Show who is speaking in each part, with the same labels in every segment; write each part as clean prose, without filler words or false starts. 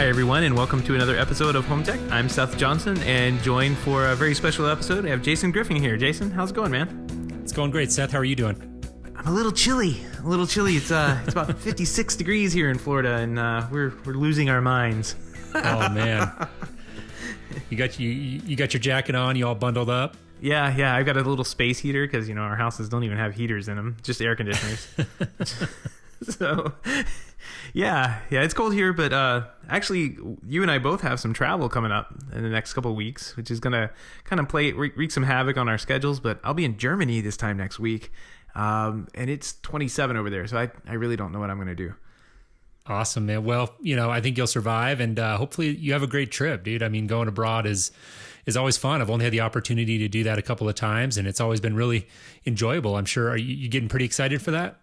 Speaker 1: Hi, everyone, and welcome to another episode of Home Tech. I'm Seth Johnson, and joined for a very special episode, I have Jason Griffin here. Jason, how's it going, man?
Speaker 2: It's going great, Seth. How are you doing?
Speaker 1: I'm a little chilly. It's about 56 degrees here in Florida, and we're losing our minds.
Speaker 2: Oh man, you got your jacket on. You all bundled up.
Speaker 1: Yeah. I've got a little space heater because our houses don't even have heaters in them, just air conditioners. So, yeah, it's cold here, but actually, you and I both have some travel coming up in the next couple of weeks, which is gonna kind of wreak some havoc on our schedules. But I'll be in Germany this time next week, and it's 27 over there, so I really don't know what I'm gonna do.
Speaker 2: Awesome, man. Well, I think you'll survive, and hopefully you have a great trip, dude. I mean, going abroad is always fun. I've only had the opportunity to do that a couple of times, and it's always been really enjoyable. I'm sure. Are you getting pretty excited for that?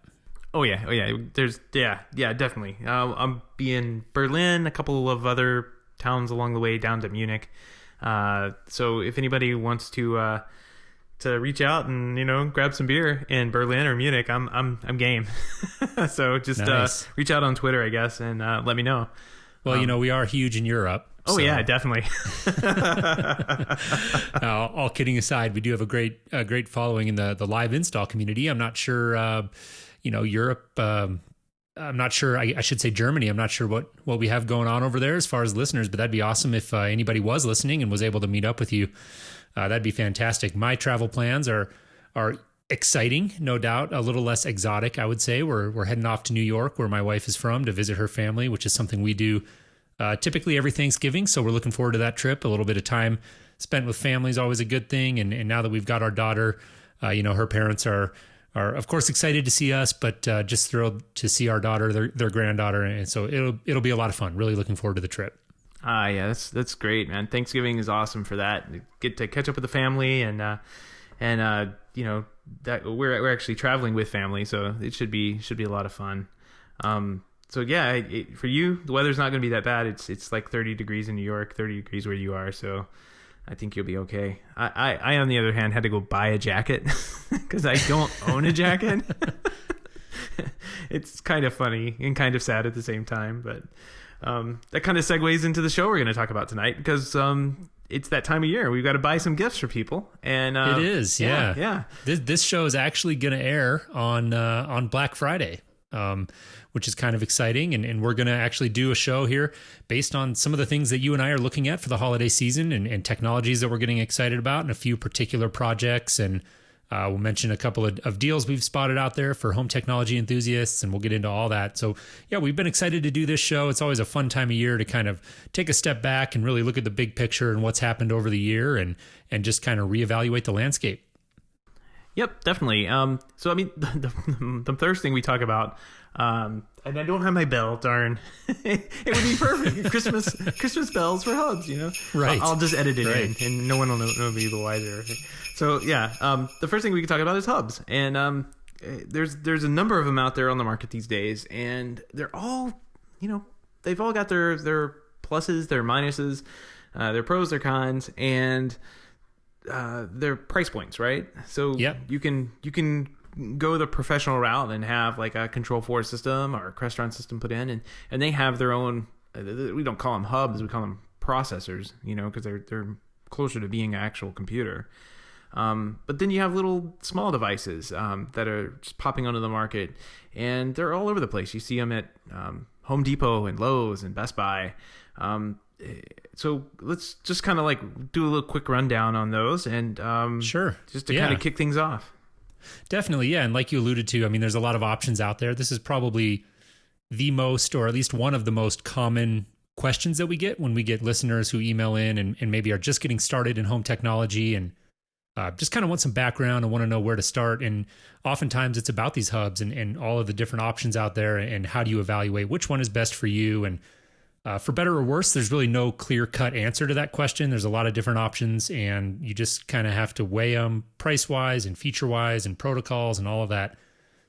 Speaker 1: Oh yeah. Definitely. I'll be in Berlin, a couple of other towns along the way down to Munich. So if anybody wants to reach out and grab some beer in Berlin or Munich, I'm game. So just
Speaker 2: nice.
Speaker 1: Reach out on Twitter, I guess, and let me know.
Speaker 2: Well, we are huge in Europe.
Speaker 1: Oh, so. Yeah, definitely.
Speaker 2: All kidding aside, we do have a great following in the live install community. I'm not sure. Europe, I'm not sure, I should say Germany. I'm not sure what we have going on over there as far as listeners, but that'd be awesome if anybody was listening and was able to meet up with you. That'd be fantastic. My travel plans are exciting, no doubt, a little less exotic, I would say. We're heading off to New York, where my wife is from, to visit her family, which is something we do typically every Thanksgiving. So we're looking forward to that trip. A little bit of time spent with family is always a good thing. And now that we've got our daughter, her parents are of course excited to see us, but just thrilled to see our daughter, their granddaughter, and so it'll be a lot of fun. Really looking forward to the trip.
Speaker 1: Yeah, that's great, man. Thanksgiving is awesome for that. Get to catch up with the family, and that we're actually traveling with family, so it should be a lot of fun. So yeah, for you, the weather's not going to be that bad. It's like 30 degrees in New York, 30 degrees where you are, so I think you'll be okay. I on the other hand, had to go buy a jacket because I don't own a jacket. It's kind of funny and kind of sad at the same time, but that kind of segues into the show we're going to talk about tonight, because it's that time of year. We've got to buy some gifts for people, and
Speaker 2: it is, yeah.
Speaker 1: Yeah.
Speaker 2: This show is actually going to air on Black Friday. Which is kind of exciting. And we're going to actually do a show here based on some of the things that you and I are looking at for the holiday season, and technologies that we're getting excited about, and a few particular projects. And we'll mention a couple of deals we've spotted out there for home technology enthusiasts, and we'll get into all that. So yeah, we've been excited to do this show. It's always a fun time of year to kind of take a step back and really look at the big picture and what's happened over the year, and just kind of reevaluate the landscape.
Speaker 1: Yep, definitely. So I mean, the first thing we talk about, and I don't have my bell. Darn, it would be perfect. Christmas bells for hubs.
Speaker 2: Right.
Speaker 1: I'll just edit it in, and no one will know be the wiser. So yeah, the first thing we can talk about is hubs, and there's a number of them out there on the market these days, and they're all, they've all got their pluses, their minuses, their pros, their cons, and their price points, right? So
Speaker 2: yep.
Speaker 1: you can go the professional route and have like a Control 4 system or a Crestron system put in, and they have their own. We don't call them hubs; we call them processors, because they're closer to being an actual computer. But then you have little small devices that are just popping onto the market, and they're all over the place. You see them at Home Depot and Lowe's and Best Buy. So let's just kind of like do a little quick rundown on those, and
Speaker 2: sure,
Speaker 1: just to kind of kick things off.
Speaker 2: Definitely, yeah. And like you alluded to, I mean, there's a lot of options out there. This is probably the most, or at least one of the most common questions that we get when we get listeners who email in and maybe are just getting started in home technology, and just kind of want some background and want to know where to start. And oftentimes it's about these hubs and all of the different options out there, and how do you evaluate which one is best for you. And for better or worse, there's really no clear-cut answer to that question. There's a lot of different options, and you just kind of have to weigh them price-wise and feature-wise and protocols and all of that.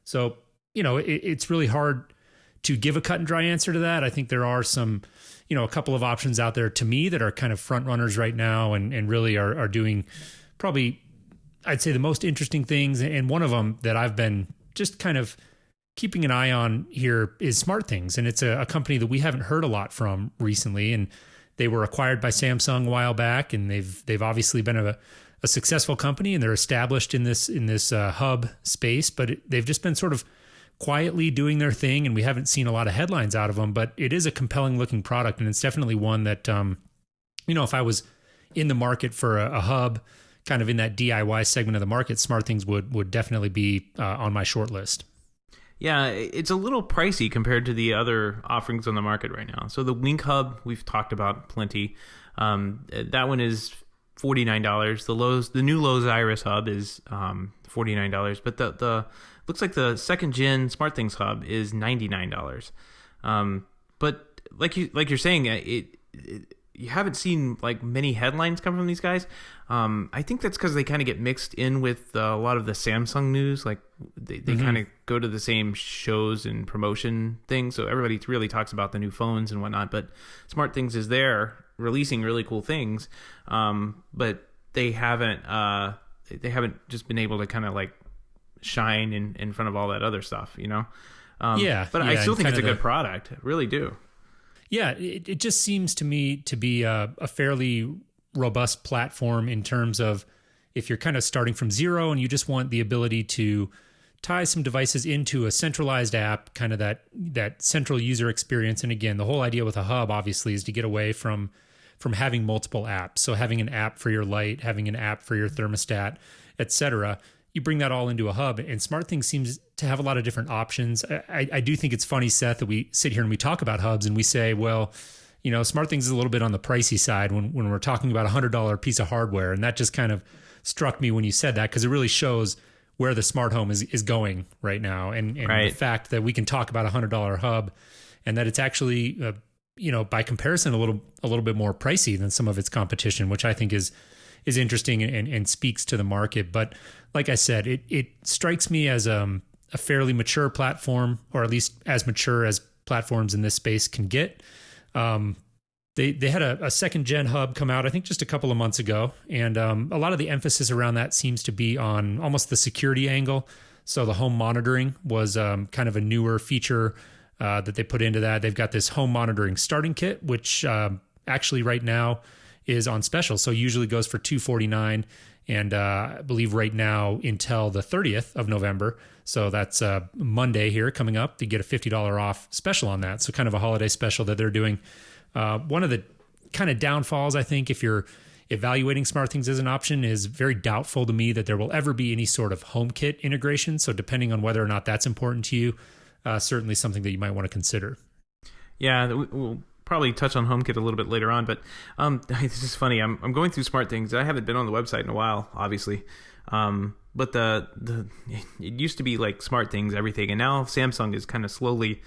Speaker 2: So, it's really hard to give a cut-and-dry answer to that. I think there are some, a couple of options out there to me that are kind of front runners right now, and really are doing probably, I'd say, the most interesting things. And one of them that I've been just kind of keeping an eye on here is SmartThings, and it's a company that we haven't heard a lot from recently. And they were acquired by Samsung a while back, and they've obviously been a successful company, and they're established in this hub space. But they've just been sort of quietly doing their thing, and we haven't seen a lot of headlines out of them. But it is a compelling looking product, and it's definitely one that if I was in the market for a hub, kind of in that DIY segment of the market, SmartThings would definitely be on my short list.
Speaker 1: Yeah, it's a little pricey compared to the other offerings on the market right now. So the Wink Hub, we've talked about plenty. That one is $49. The new Lowe's Iris Hub is $49, but the looks like the second gen SmartThings Hub is $99. But like you're saying, you haven't seen like many headlines come from these guys. I think that's because they kind of get mixed in with a lot of the Samsung news. Like they kind of go to the same shows and promotion things. So everybody really talks about the new phones and whatnot. But SmartThings is there releasing really cool things. But they haven't just been able to kind of like shine in front of all that other stuff, you know? But I still think it's a good product. I really do.
Speaker 2: Yeah, it just seems to me to be a fairly robust platform in terms of if you're kind of starting from zero and you just want the ability to tie some devices into a centralized app, kind of that central user experience. And again, the whole idea with a hub obviously is to get away from having multiple apps. So having an app for your light, having an app for your thermostat, etc. You bring that all into a hub, and SmartThings seems to have a lot of different options. I do think it's funny, Seth, that we sit here and we talk about hubs and we say, well, SmartThings is a little bit on the pricey side when we're talking about $100 piece of hardware. And that just kind of struck me when you said that, because it really shows where the smart home is going right now. And
Speaker 1: right.
Speaker 2: The fact that we can talk about $100 hub and that it's actually, by comparison, a little bit more pricey than some of its competition, which I think is interesting and speaks to the market. But like I said, it strikes me as a fairly mature platform, or at least as mature as platforms in this space can get. They had a second gen hub come out, I think just a couple of months ago. And a lot of the emphasis around that seems to be on almost the security angle. So the home monitoring was kind of a newer feature that they put into that. They've got this home monitoring starting kit, which actually right now is on special. So usually goes for $249, and I believe right now until the 30th of November. So that's Monday here coming up. You get a $50 off special on that. So kind of a holiday special that they're doing. One of the kind of downfalls, I think, if you're evaluating SmartThings as an option, is very doubtful to me that there will ever be any sort of HomeKit integration. So depending on whether or not that's important to you, certainly something that you might want to consider.
Speaker 1: Yeah, we'll probably touch on HomeKit a little bit later on, but this is funny. I'm going through SmartThings. I haven't been on the website in a while, obviously, but it used to be like SmartThings everything, and now Samsung has kind of slowly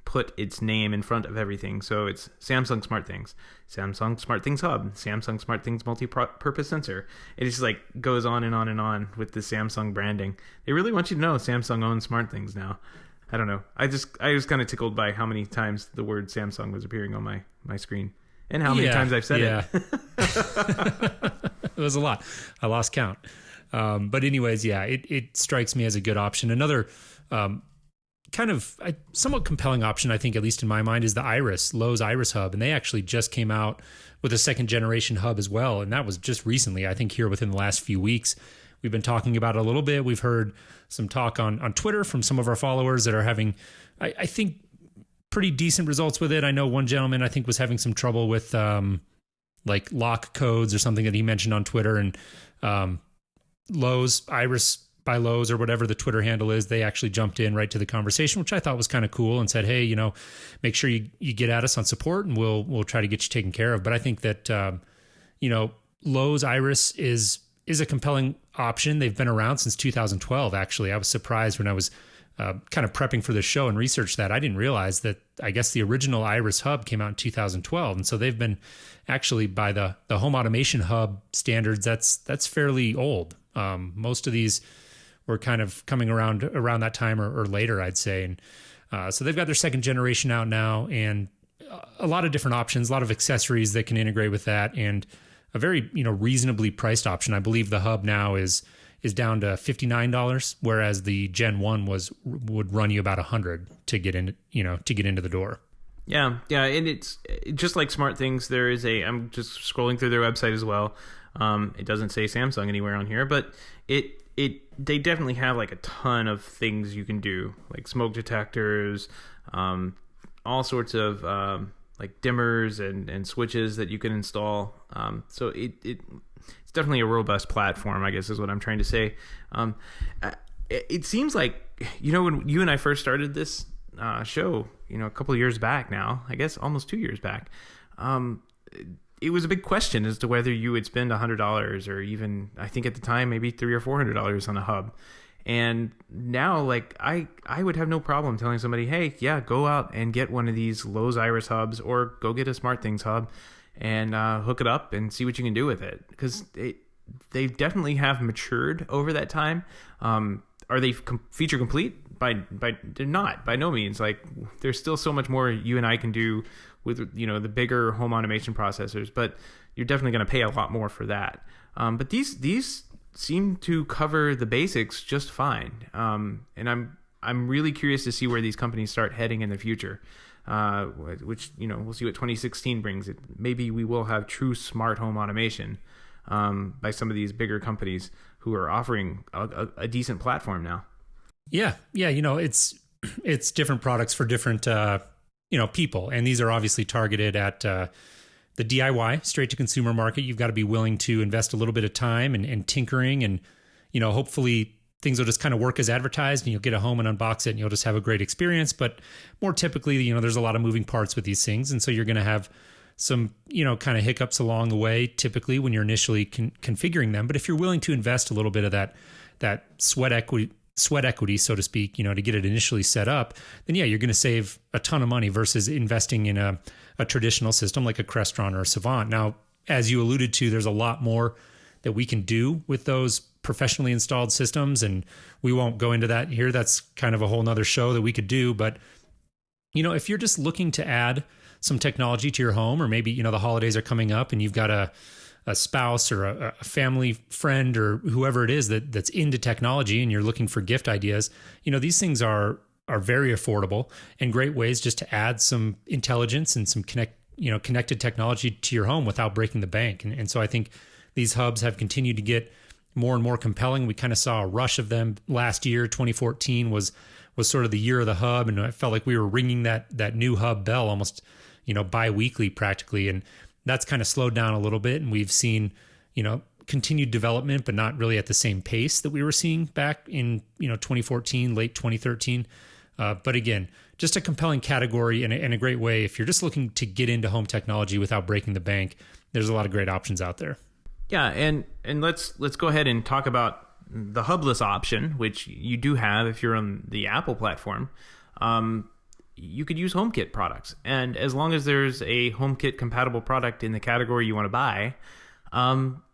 Speaker 1: put its name in front of everything. So it's Samsung SmartThings, Samsung SmartThings Hub, Samsung SmartThings Multi-Purpose Sensor. It just like goes on and on and on with the Samsung branding. They really want you to know Samsung owns SmartThings now. I don't know. I was kind of tickled by how many times the word Samsung was appearing on my screen, and how many times I've said it.
Speaker 2: It was a lot. I lost count. But anyways, it strikes me as a good option. Another kind of somewhat compelling option, I think, at least in my mind, is the Lowe's Iris Hub. And they actually just came out with a second generation hub as well. And that was just recently, I think here within the last few weeks. We've been talking about it a little bit. We've heard some talk on Twitter from some of our followers that are having, I think, pretty decent results with it. I know one gentleman, I think, was having some trouble with like lock codes or something that he mentioned on Twitter. And Lowe's, Iris by Lowe's, or whatever the Twitter handle is, they actually jumped in right to the conversation, which I thought was kind of cool, and said, hey, make sure you get at us on support, and we'll try to get you taken care of. But I think that, Lowe's Iris is a compelling option. They've been around since 2012, actually. I was surprised when I was kind of prepping for this show and researched that. I didn't realize that, I guess, the original Iris Hub came out in 2012. And so they've been actually, by the home automation hub standards, that's fairly old. Most of these were kind of coming around that time or later, I'd say. And so they've got their second generation out now, and a lot of different options, a lot of accessories that can integrate with that, and a very reasonably priced option. I believe the hub now is is down to $59, whereas the Gen 1 would run you about $100 to get into, to get into the door.
Speaker 1: Yeah, and it's just like Smart Things. There is I'm just scrolling through their website as well. It doesn't say Samsung anywhere on here, but they definitely have like a ton of things you can do, like smoke detectors, all sorts of like dimmers and switches that you can install. So it's definitely a robust platform, I guess is what I'm trying to say. It seems like, when you and I first started this show, a couple of years back now, I guess almost 2 years back, it was a big question as to whether you would spend $100 or even, I think at the time, maybe $300 or $400 on a hub. And now, like, I would have no problem telling somebody, hey, yeah, go out and get one of these Lowe's Iris hubs, or go get a SmartThings hub and hook it up and see what you can do with it. Because they definitely have matured over that time. Are they feature complete? They're not, by no means. Like, there's still so much more you and I can do with, the bigger home automation processors, but you're definitely going to pay a lot more for that. But these seem to cover the basics just fine. And I'm really curious to see where these companies start heading in the future. Which, we'll see what 2016 brings. Maybe we will have true smart home automation by some of these bigger companies who are offering a decent platform now.
Speaker 2: Yeah. It's different products for different people, and these are obviously targeted at the DIY, straight to consumer market. You've got to be willing to invest a little bit of time and tinkering, and hopefully things will just kind of work as advertised, and you'll get a home and unbox it and you'll just have a great experience. But more typically, there's a lot of moving parts with these things, and so you're going to have some kind of hiccups along the way typically when you're initially configuring them. But if you're willing to invest a little bit of that sweat equity, so to speak, to get it initially set up, then yeah, you're going to save a ton of money versus investing in a traditional system like a Crestron or a Savant. Now, as you alluded to, there's a lot more that we can do with those professionally installed systems, and we won't go into that here. That's kind of a whole nother show that we could do. But, if you're just looking to add some technology to your home, or maybe, the holidays are coming up and you've got a spouse or a family friend or whoever it is that's into technology and you're looking for gift ideas, these things are very affordable and great ways just to add some intelligence and some connected technology to your home without breaking the bank. And so I think these hubs have continued to get more and more compelling. We kind of saw a rush of them last year. 2014 was sort of the year of the hub, and I felt like we were ringing that new hub bell almost, bi-weekly practically. And that's kind of slowed down a little bit, and we've seen, continued development, but not really at the same pace that we were seeing back in, 2014, late 2013. But again, just a compelling category and a great way. If you're just looking to get into home technology without breaking the bank, there's a lot of great options out there.
Speaker 1: Yeah, and let's go ahead and talk about the hubless option, which you do have if you're on the Apple platform. You could use HomeKit products, and as long as there's a HomeKit compatible product in the category you want to buy,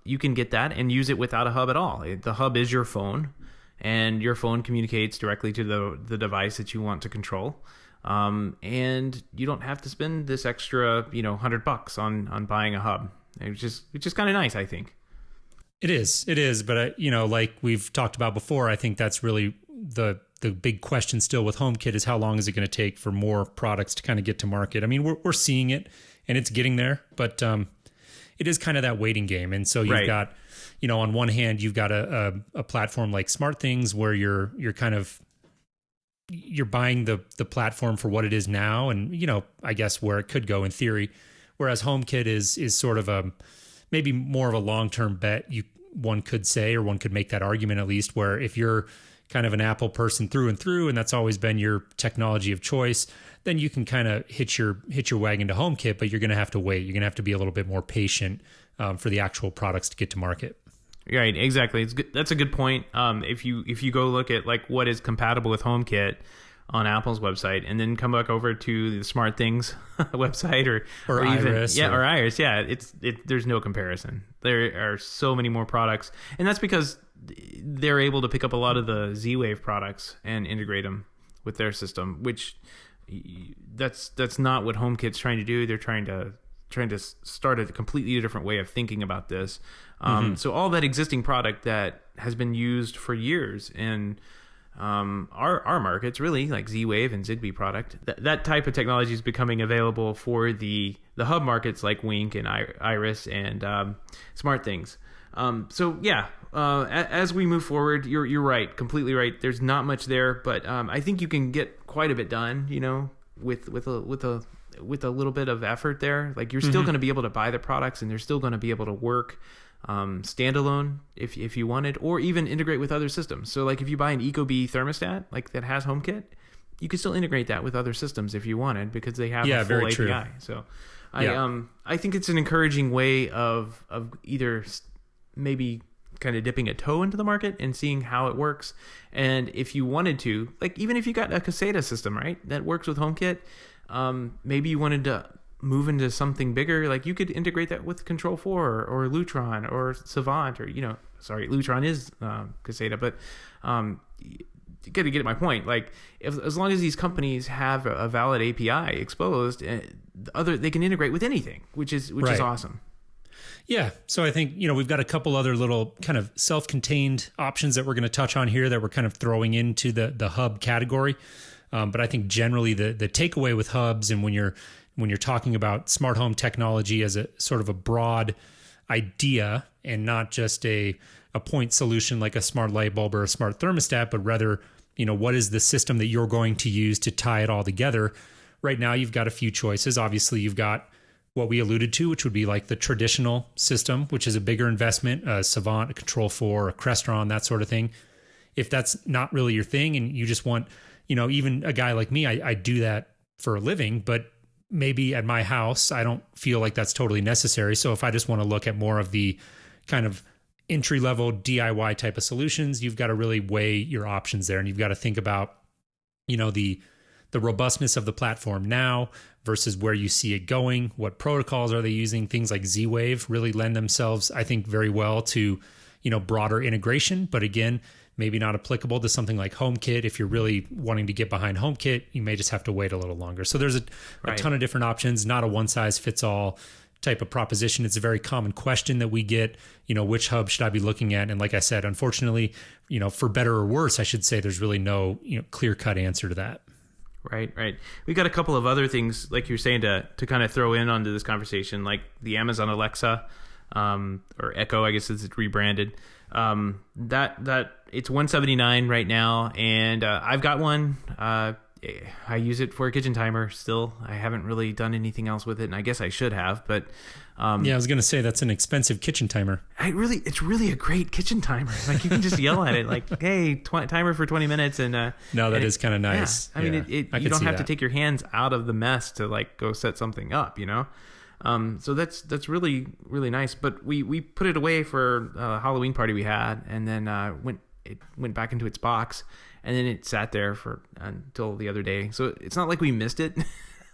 Speaker 1: you can get that and use it without a hub at all. The hub is your phone, and your phone communicates directly to the device that you want to control. And you don't have to spend this extra, $100 on buying a hub. It's just kind of nice, I think.
Speaker 2: It is. But, like we've talked about before, I think that's really the big question still with HomeKit is how long is it going to take for more products to kind of get to market? I mean, we're seeing it and it's getting there, but it is kind of that waiting game. And so you've got, on one hand, you've got a platform like SmartThings where you're buying the platform for what it is now, and I guess where it could go in theory. Whereas HomeKit is sort of maybe more of a long-term bet, one could say, or one could make that argument at least, where if you're kind of an Apple person through and through, and that's always been your technology of choice, then you can kind of hitch your wagon to HomeKit, but you're going to have to wait. You're going to have to be a little bit more patient for the actual products to get to market.
Speaker 1: Right, exactly. It's good. That's a good point. If you go look at like what is compatible with HomeKit on Apple's website, and then come back over to the SmartThings website, or
Speaker 2: Iris,
Speaker 1: even or Iris, there's no comparison. There are so many more products, and that's because they're able to pick up a lot of the Z-Wave products and integrate them with their system, which that's not what HomeKit's trying to do. They're trying to trying to start a completely different way of thinking about this. So all that existing product that has been used for years in our markets, really, like Z-Wave and Zigbee product, that type of technology is becoming available for the hub markets like Wink and Iris and SmartThings. As we move forward, you're right, completely right. There's not much there, but I think you can get quite a bit done, with a little bit of effort there. Like, you're still going to be able to buy the products, and they're still going to be able to work standalone if you wanted, or even integrate with other systems. So like if you buy an Ecobee thermostat like that has HomeKit, you could still integrate that with other systems if you wanted, because they have a full API. True. So I think it's an encouraging way of either maybe kind of dipping a toe into the market and seeing how it works. And if you wanted to, like, even if you got a Caseta system, right, that works with HomeKit, maybe you wanted to move into something bigger, like you could integrate that with Control4 or Lutron or Savant, or Lutron is Caseta, but you got to get at my point. Like, as long as these companies have a valid API exposed, they can integrate with anything, which is awesome.
Speaker 2: Yeah. So I think, we've got a couple other little kind of self-contained options that we're going to touch on here that we're kind of throwing into the hub category. But I think generally the takeaway with hubs, and when you're talking about smart home technology as a sort of a broad idea and not just a point solution like a smart light bulb or a smart thermostat, but rather, what is the system that you're going to use to tie it all together? Right now, you've got a few choices. Obviously, you've got what we alluded to, which would be like the traditional system, which is a bigger investment, a Savant, a Control4, a Crestron, that sort of thing. If that's not really your thing and you just want, even a guy like me, I do that for a living, but maybe at my house, I don't feel like that's totally necessary. So if I just want to look at more of the kind of entry-level DIY type of solutions, you've got to really weigh your options there. And you've got to think about, the robustness of the platform now versus where you see it going. What protocols are they using? Things like Z-Wave really lend themselves, I think, very well to, broader integration. But again, maybe not applicable to something like HomeKit. If you're really wanting to get behind HomeKit, you may just have to wait a little longer. So there's a ton of different options, not a one-size-fits-all type of proposition. It's a very common question that we get, which hub should I be looking at? And like I said, unfortunately, for better or worse, I should say, there's really no clear-cut answer to that.
Speaker 1: Right. We got a couple of other things, like you're saying, to kind of throw in onto this conversation, like the Amazon Alexa, or Echo, I guess it's rebranded. That it's $179 right now, and I've got one. I use it for a kitchen timer still. I haven't really done anything else with it, and I guess I should have, but
Speaker 2: I was going to say that's an expensive kitchen timer.
Speaker 1: It's really a great kitchen timer. Like, you can just yell at it, like, "Hey, timer for 20 minutes," and
Speaker 2: that is kind of nice.
Speaker 1: Yeah. I mean, you don't have to take your hands out of the mess to like go set something up, So that's really, really nice. But we put it away for a Halloween party we had, and then it went back into its box, and then it sat there until the other day. So it's not like we missed it.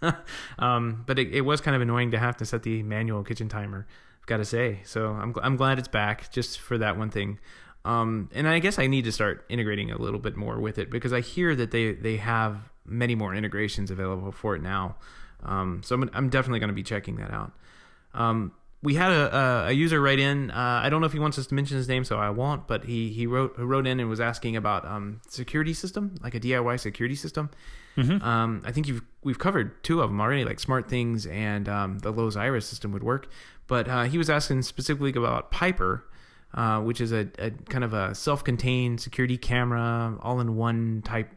Speaker 1: But it was kind of annoying to have to set the manual kitchen timer, I've got to say. So I'm glad it's back, just for that one thing. And I guess I need to start integrating a little bit more with it, because I hear that they have many more integrations available for it now. So I'm definitely going to be checking that out. We had a user write in. I don't know if he wants us to mention his name, so I won't. But he wrote in and was asking about security system, like a DIY security system. I think we've covered two of them already, like SmartThings and the Lowe's Iris system would work. But he was asking specifically about Piper, which is a kind of a self-contained security camera, all-in-one type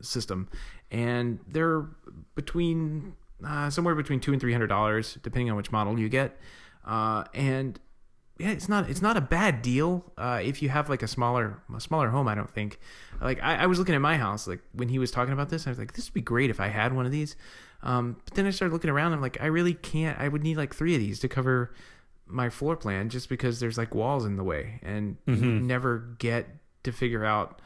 Speaker 1: system, and they're somewhere between $200 and $300, depending on which model you get. And yeah, it's not a bad deal if you have like a smaller home. I don't think. Like I was looking at my house, like when he was talking about this, I was like, this would be great if I had one of these. But then I started looking around. I'm like, I really can't. I would need like 3 of these to cover my floor plan, just because there's like walls in the way, and you never get to figure out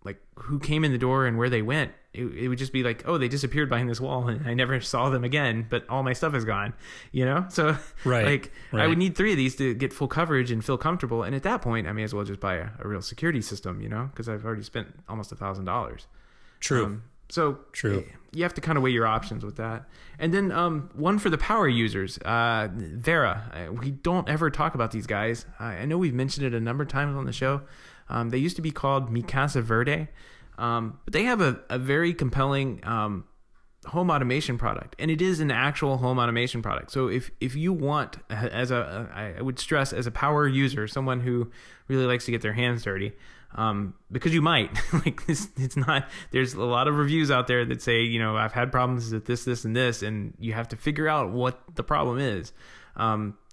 Speaker 1: like who came in the door and where they went. It would just be like, oh, they disappeared behind this wall and I never saw them again, but all my stuff is gone, So right. I would need 3 of these to get full coverage and feel comfortable. And at that point, I may as well just buy a real security system, because I've already spent almost $1,000.
Speaker 2: True.
Speaker 1: So
Speaker 2: True.
Speaker 1: You have to kind of weigh your options with that. And then one for the power users, Vera. We don't ever talk about these guys. I know we've mentioned it a number of times on the show. They used to be called Mikasa Verde. But they have a very compelling home automation product, and it is an actual home automation product. So if you want, I would stress, as a power user, someone who really likes to get their hands dirty, because you might like this. It's not. There's a lot of reviews out there that say, I've had problems with this, and this, and you have to figure out what the problem is.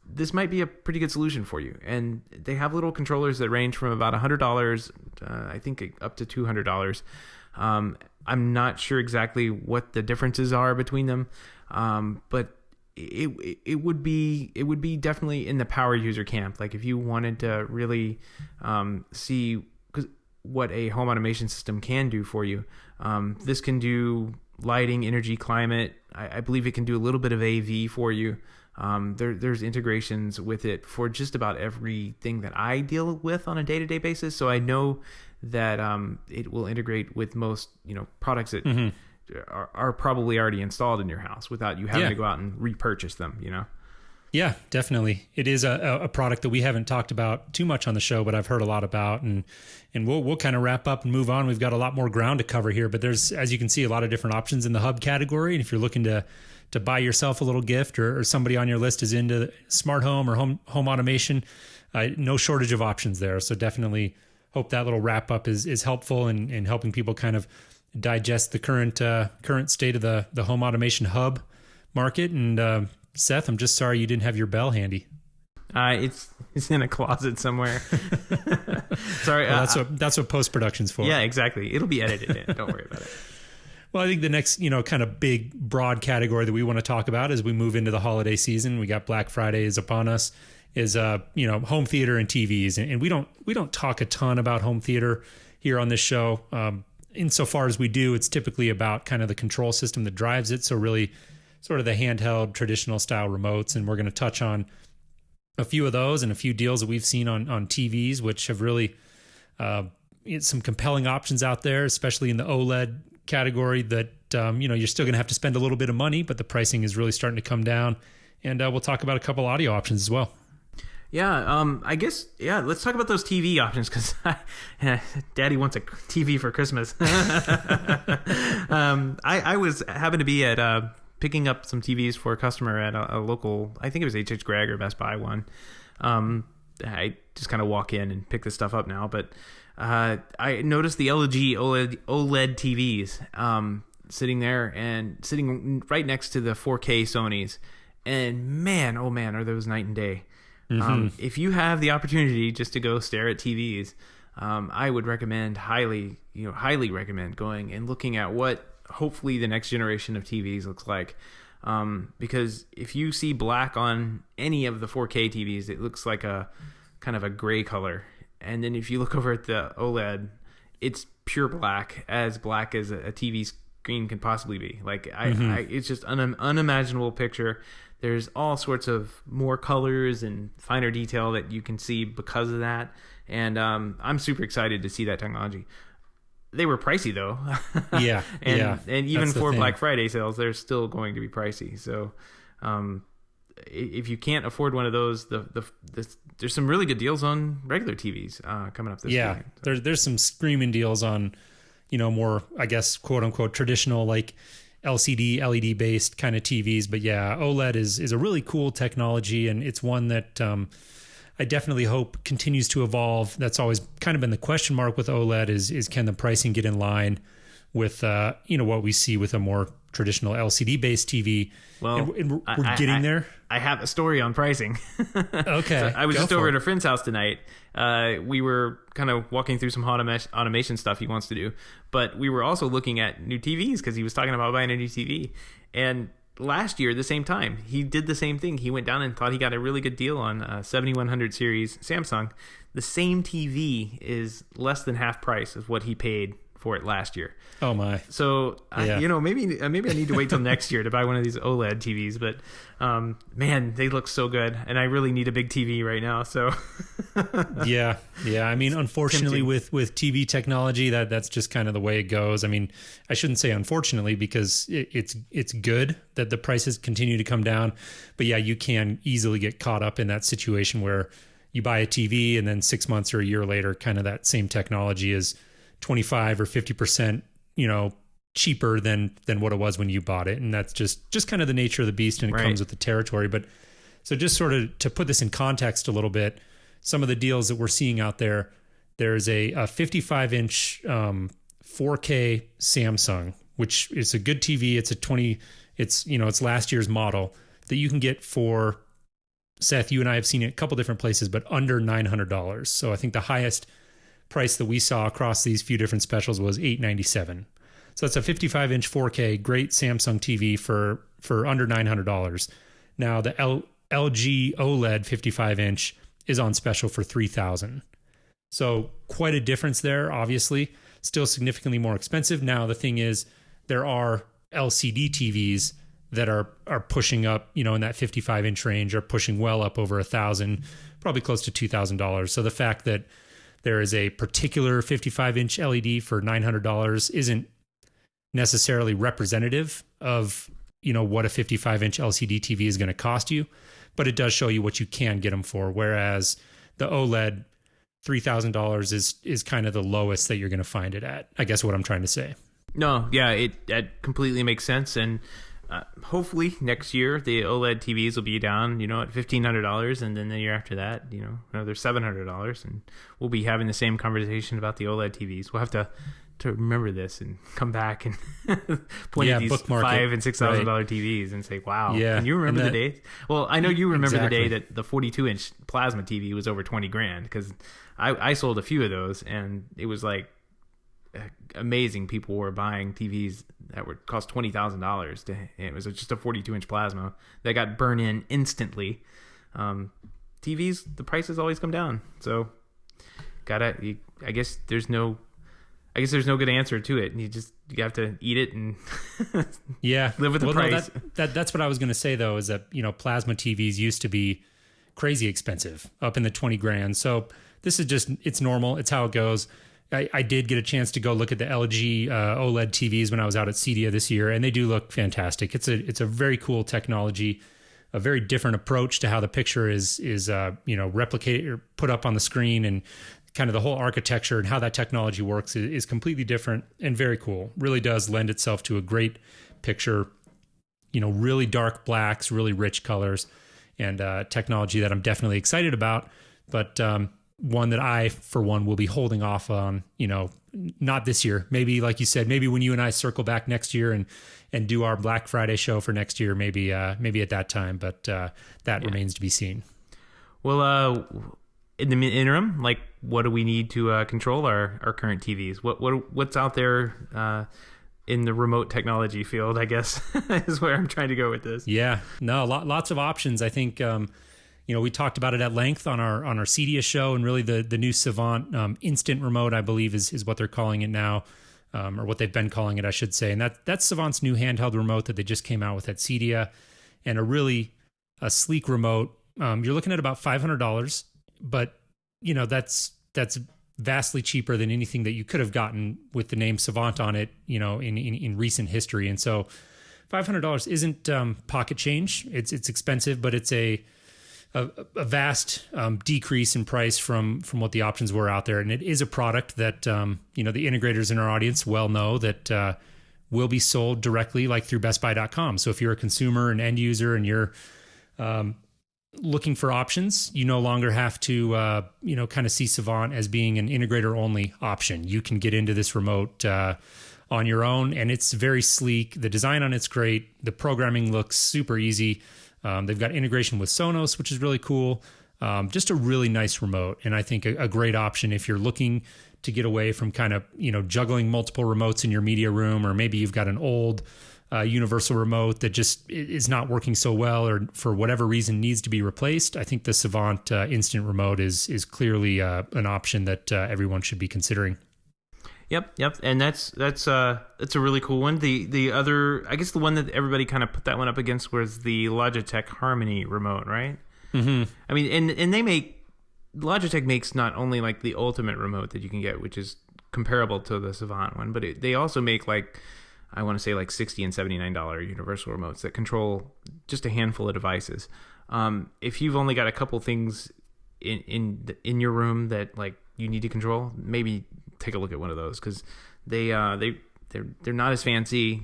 Speaker 1: This might be a pretty good solution for you. And they have little controllers that range from about $100, I think, up to $200. I'm not sure exactly what the differences are between them, but it would be definitely in the power user camp. Like if you wanted to really see what a home automation system can do for you, this can do lighting, energy, climate. I believe it can do a little bit of AV for you. There's integrations with it for just about everything that I deal with on a day-to-day basis. So I know that it will integrate with most products that are probably already installed in your house without you having to go out and repurchase them.
Speaker 2: Yeah, definitely. It is a product that we haven't talked about too much on the show, but I've heard a lot about, and we'll kind of wrap up and move on. We've got a lot more ground to cover here, but there's, as you can see, a lot of different options in the hub category. And if you're looking to buy yourself a little gift, or somebody on your list is into smart home or home automation, no shortage of options there. So definitely hope that little wrap up is helpful in helping people kind of digest the current state of the home automation hub market. And Seth, I'm just sorry you didn't have your bell handy.
Speaker 1: It's in a closet somewhere. Sorry.
Speaker 2: Well, that's what post-production's for.
Speaker 1: Yeah, exactly. It'll be edited in. Don't worry about it.
Speaker 2: Well, I think the next, kind of big, broad category that we want to talk about as we move into the holiday season, we got Black Friday is upon us, is home theater and TVs, and we don't talk a ton about home theater here on this show. Insofar as we do, it's typically about kind of the control system that drives it. So really, sort of the handheld, traditional style remotes, and we're going to touch on a few of those and a few deals that we've seen on TVs, which have really some compelling options out there, especially in the OLED category that, you're still going to have to spend a little bit of money, but the pricing is really starting to come down. And we'll talk about a couple audio options as well.
Speaker 1: Yeah, I guess, let's talk about those TV options, because Daddy wants a TV for Christmas. I happened to be at picking up some TVs for a customer at a local, I think it was H.H. Gregg or Best Buy one. I just kind of walk in and pick this stuff up now, but I noticed the LG OLED TVs sitting there and sitting right next to the 4K Sonys. And man, oh man, are those night and day. If you have the opportunity just to go stare at TVs, I would recommend highly recommend going and looking at what hopefully the next generation of TVs looks like. Because if you see black on any of the 4K TVs, it looks like a kind of a gray color. And then if you look over at the OLED, it's pure black as a TV screen can possibly be. Like it's just an unimaginable picture. There's all sorts of more colors and finer detail that you can see because of that. And I'm super excited to see that technology. They were pricey though.
Speaker 2: Yeah.
Speaker 1: And even for Black Friday sales, they're still going to be pricey. So if you can't afford one of those, there's some really good deals on regular TVs coming up this weekend. So.
Speaker 2: There's some screaming deals on, more, I guess, quote unquote, traditional like LCD, LED based kind of TVs. But yeah, OLED is a really cool technology, and it's one that I definitely hope continues to evolve. That's always kind of been the question mark with OLED is can the pricing get in line with what we see with a more traditional LCD based TV.
Speaker 1: Well,
Speaker 2: and we're getting there.
Speaker 1: I have a story on pricing.
Speaker 2: Okay.
Speaker 1: So I was just over at a friend's house tonight. We were kind of walking through some automation stuff he wants to do, but we were also looking at new TVs because he was talking about buying a new TV. And last year, the same time, he did the same thing. He went down and thought he got a really good deal on a 7100 series Samsung. The same TV is less than half price of what he paid for it last year.
Speaker 2: Oh my!
Speaker 1: So
Speaker 2: Yeah.
Speaker 1: maybe I need to wait till next year to buy one of these OLED TVs. But man, they look so good, and I really need a big TV right now. So
Speaker 2: yeah. I mean, unfortunately, with TV technology, that's just kind of the way it goes. I mean, I shouldn't say unfortunately, because it's good that the prices continue to come down. But yeah, you can easily get caught up in that situation where you buy a TV and then 6 months or a year later, kind of that same technology is 25 or 50%, cheaper than what it was when you bought it. And that's just kind of the nature of the beast, and it comes with the territory. But so just sort of to put this in context a little bit, some of the deals that we're seeing out there, there's a 55-inch 4K Samsung, which is a good TV. It's last year's model that you can get for, Seth, you and I have seen it a couple different places, but under $900. So I think the highest price that we saw across these few different specials was $897. So that's a 55-inch 4K, great Samsung TV for under $900. Now the LG OLED 55-inch is on special for $3,000. So quite a difference there, obviously. Still significantly more expensive. Now the thing is, there are LCD TVs that are pushing up, in that 55-inch range, are pushing well up over $1,000, probably close to $2,000. So the fact that there is a particular 55-inch LED for $900 isn't necessarily representative of, what a 55-inch LCD TV is going to cost you, but it does show you what you can get them for. Whereas the OLED, $3,000 is kind of the lowest that you're going to find it at, I guess what I'm trying to say. No, yeah,
Speaker 1: that completely makes sense. And hopefully next year the OLED TVs will be down, at $1,500, and then the year after that, another $700, and we'll be having the same conversation about the OLED TVs. We'll have to remember this and come back and point at these $5,000 and $6,000 TVs and say, "Wow, can you remember the days?" Well, I know you remember the day that the 42-inch plasma TV was over $20,000, because I sold a few of those, and it was like amazing. People were buying TVs that would cost $20,000. It was just a 42-inch plasma that got burned in instantly. TVs, the prices always come down. So I guess there's no good answer to it. You have to eat it and live with the price.
Speaker 2: No, that's what I was going to say, though, is that, plasma TVs used to be crazy expensive, up in the $20,000. So this is it's normal. It's how it goes. I did get a chance to go look at the LG OLED TVs when I was out at CEDIA this year, and they do look fantastic. It's a very cool technology, a very different approach to how the picture is replicated or put up on the screen, and kind of the whole architecture and how that technology works is completely different and very cool. Really does lend itself to a great picture, really dark blacks, really rich colors, and technology that I'm definitely excited about, but one that I, for one, will be holding off on, not this year. Maybe, like you said, maybe when you and I circle back next year and do our Black Friday show for next year, maybe at that time, but that remains to be seen.
Speaker 1: Well, in the interim, what do we need to control our current TVs? What's out there in the remote technology field, I guess, is where I'm trying to go with this.
Speaker 2: Yeah, no, lots of options. I think, we talked about it at length on our CEDIA show, and really the new Savant instant remote, I believe, is what they're calling it now, or what they've been calling it, I should say. And that's Savant's new handheld remote that they just came out with at CEDIA, and a sleek remote. You're looking at about $500, but that's vastly cheaper than anything that you could have gotten with the name Savant on it, in recent history. And so $500 isn't pocket change. It's expensive, but it's a vast decrease in price from what the options were out there. And it is a product that, the integrators in our audience well know that will be sold directly, like through BestBuy.com. So if you're a consumer, an end user, and you're looking for options, you no longer have to, kind of see Savant as being an integrator only option. You can get into this remote on your own, and it's very sleek. The design on it's great. The programming looks super easy. They've got integration with Sonos, which is really cool. Just a really nice remote. And I think a great option if you're looking to get away from kind of, juggling multiple remotes in your media room, or maybe you've got an old universal remote that just is not working so well, or for whatever reason needs to be replaced. I think the Savant instant remote is clearly an option that everyone should be considering.
Speaker 1: Yep, and that's a really cool one. The other, I guess the one that everybody kind of put that one up against was the Logitech Harmony remote, right?
Speaker 2: Mm-hmm.
Speaker 1: I mean, and Logitech makes not only like the ultimate remote that you can get, which is comparable to the Savant one, but they also make like, I want to say like $60 and $79 universal remotes that control just a handful of devices. If you've only got a couple things in your room that like you need to control, maybe take a look at one of those, because they're not as fancy.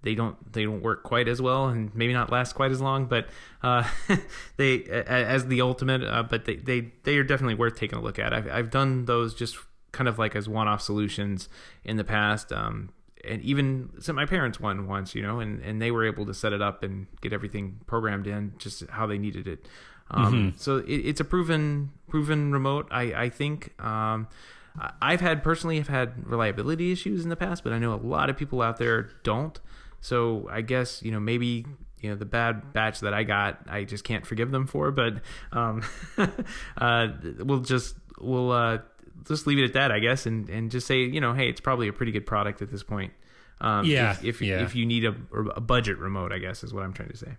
Speaker 1: They don't work quite as well, and maybe not last quite as long, but they as the ultimate. But they are definitely worth taking a look at. I've done those just kind of like as one-off solutions in the past. And even sent my parents one once, and they were able to set it up and get everything programmed in just how they needed it. So it's a proven remote. I think I've personally had reliability issues in the past, but I know a lot of people out there don't. So I guess, maybe, the bad batch that I got, I just can't forgive them for, but we'll just leave it at that, I guess, and just say, hey, it's probably a pretty good product at this point. If you need a budget remote, I guess is what I'm trying to say.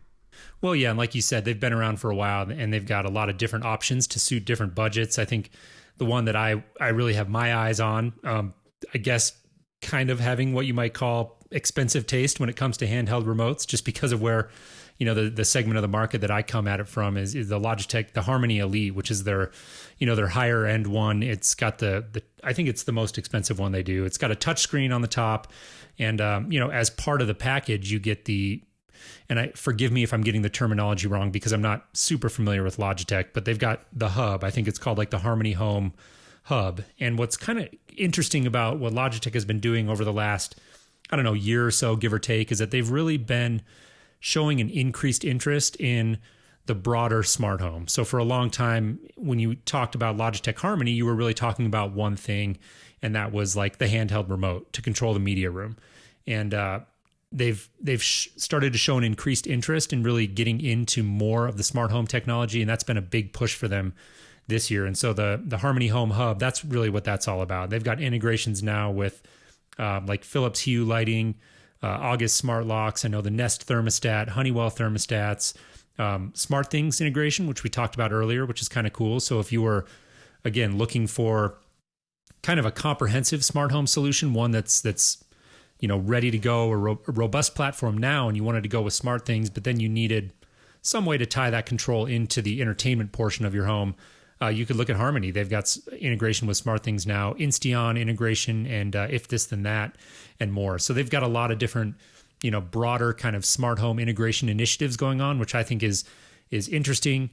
Speaker 2: Well, yeah, and like you said, they've been around for a while, and they've got a lot of different options to suit different budgets. I think the one that I really have my eyes on, I guess, kind of having what you might call expensive taste when it comes to handheld remotes, just because of where, the segment of the market that I come at it from is the Logitech, the Harmony Elite, which is their higher end one. It's got I think it's the most expensive one they do. It's got a touch screen on the top, and as part of the package, you get forgive me if I'm getting the terminology wrong because I'm not super familiar with Logitech, but they've got the hub. I think it's called like the Harmony Home Hub. And what's kind of interesting about what Logitech has been doing over the last, year or so, give or take, is that they've really been showing an increased interest in the broader smart home. So for a long time, when you talked about Logitech Harmony, you were really talking about one thing, and that was like the handheld remote to control the media room. And they've started to show an increased interest in really getting into more of the smart home technology, and that's been a big push for them this year. And so the Harmony Home Hub, that's really what that's all about. They've got integrations now with like Philips Hue lighting, August smart locks. I know the Nest thermostat, Honeywell thermostats, SmartThings integration, which we talked about earlier, which is kind of cool. So if you were, again, looking for kind of a comprehensive smart home solution, one that's ready to go, a robust platform now, and you wanted to go with SmartThings, but then you needed some way to tie that control into the entertainment portion of your home, you could look at Harmony. They've got integration with SmartThings now, Insteon integration, and If This Then That, and more. So they've got a lot of different, broader kind of smart home integration initiatives going on, which I think is interesting.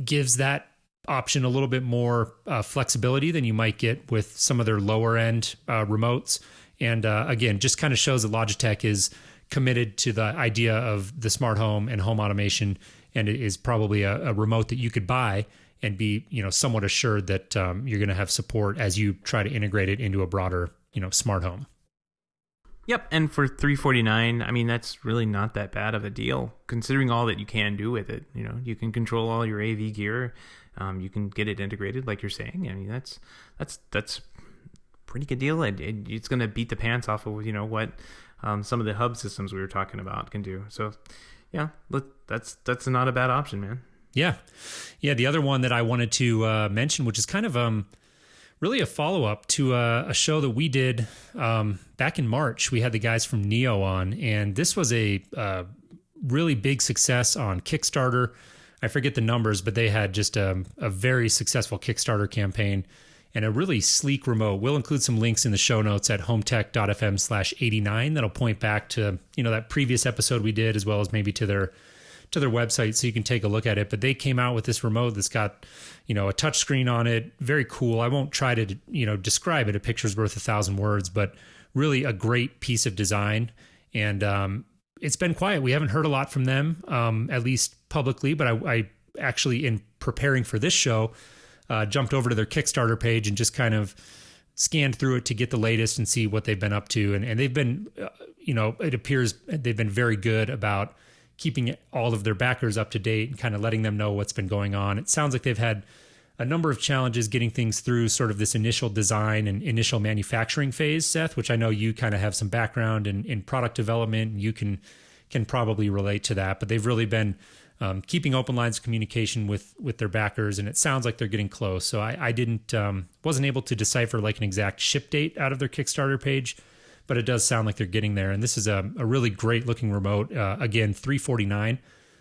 Speaker 2: Gives that option a little bit more flexibility than you might get with some of their lower end remotes. And again, just kind of shows that Logitech is committed to the idea of the smart home and home automation, and it is probably a remote that you could buy and be, somewhat assured that you're going to have support as you try to integrate it into a broader, smart home.
Speaker 1: Yep, and for $349, I mean, that's really not that bad of a deal, considering all that you can do with it. You can control all your AV gear, you can get it integrated, like you're saying. I mean, that's pretty good deal. It's going to beat the pants off of what some of the hub systems we were talking about can do. So, yeah, that's not a bad option, man.
Speaker 2: Yeah. The other one that I wanted to mention, which is kind of really a follow-up to a show that we did back in March. We had the guys from Neo on, and this was a really big success on Kickstarter. I forget the numbers, but they had just a very successful Kickstarter campaign and a really sleek remote. We'll include some links in the show notes at HomeTech.fm/89 that'll point back to that previous episode we did, as well as maybe to their website, so you can take a look at it. But they came out with this remote that's got a touch screen on it. Very cool. I won't try to describe it. A picture's worth 1,000 words, but really a great piece of design. And it's been quiet. We haven't heard a lot from them, at least publicly. But I actually, in preparing for this show, jumped over to their Kickstarter page and just kind of scanned through it to get the latest and see what they've been up to. And they've been, it appears they've been very good about keeping all of their backers up to date and kind of letting them know what's been going on. It sounds like they've had a number of challenges getting things through sort of this initial design and initial manufacturing phase, Seth, which I know you kind of have some background in product development. And you can probably relate to that, but they've really been keeping open lines of communication with their backers, and it sounds like they're getting close. So I wasn't able to decipher like an exact ship date out of their Kickstarter page, but it does sound like they're getting there. And this is a really great looking remote. Again, $349.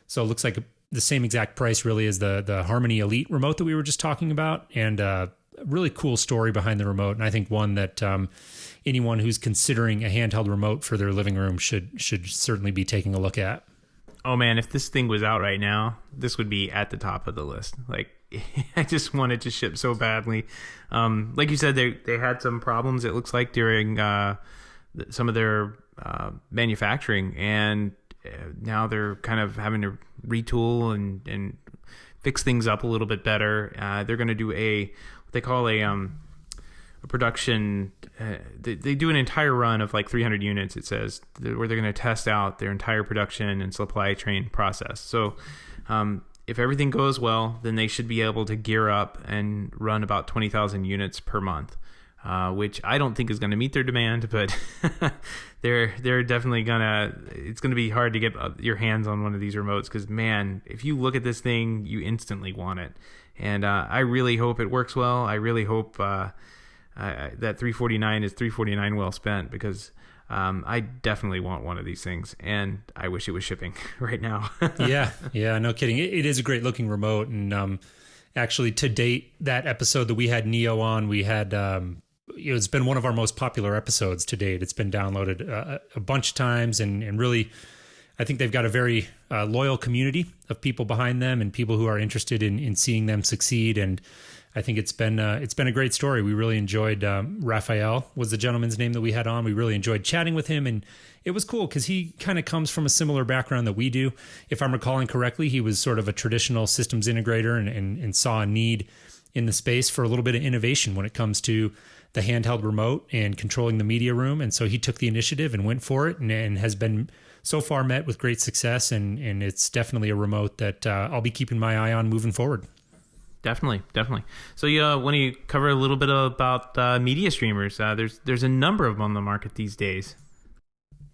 Speaker 2: So it looks like the same exact price really as the Harmony Elite remote that we were just talking about, and a really cool story behind the remote. And I think one that anyone who's considering a handheld remote for their living room should certainly be taking a look at.
Speaker 1: Oh man, if this thing was out right now, this would be at the top of the list. Like, I just wanted to ship so badly. Like you said, they had some problems, it looks like, during some of their manufacturing, and now they're kind of having to retool and fix things up a little bit better. They're going to do what they call a production. They do an entire run of like 300 units, it says, where they're going to test out their entire production and supply chain process. So if everything goes well, then they should be able to gear up and run about 20,000 units per month. Which I don't think is going to meet their demand, but they're definitely it's going to be hard to get your hands on one of these remotes, because man, if you look at this thing, you instantly want it. And I really hope it works well. I really hope that $349 is $349 well spent, because I definitely want one of these things, and I wish it was shipping right now.
Speaker 2: yeah, no kidding. It is a great looking remote, and actually, to date, that episode that we had Neo on, we had it's been one of our most popular episodes to date. It's been downloaded a bunch of times, and really, I think they've got a very loyal community of people behind them, and people who are interested in seeing them succeed. And I think it's been a great story. We really enjoyed Raphael was the gentleman's name that we had on. We really enjoyed chatting with him, and it was cool because he kind of comes from a similar background that we do. If I'm recalling correctly, he was sort of a traditional systems integrator and saw a need in the space for a little bit of innovation when it comes to the handheld remote and controlling the media room. And so he took the initiative and went for it, and has been so far met with great success. And it's definitely a remote that I'll be keeping my eye on moving forward.
Speaker 1: Definitely. So when you cover a little bit about media streamers, there's a number of them on the market these days.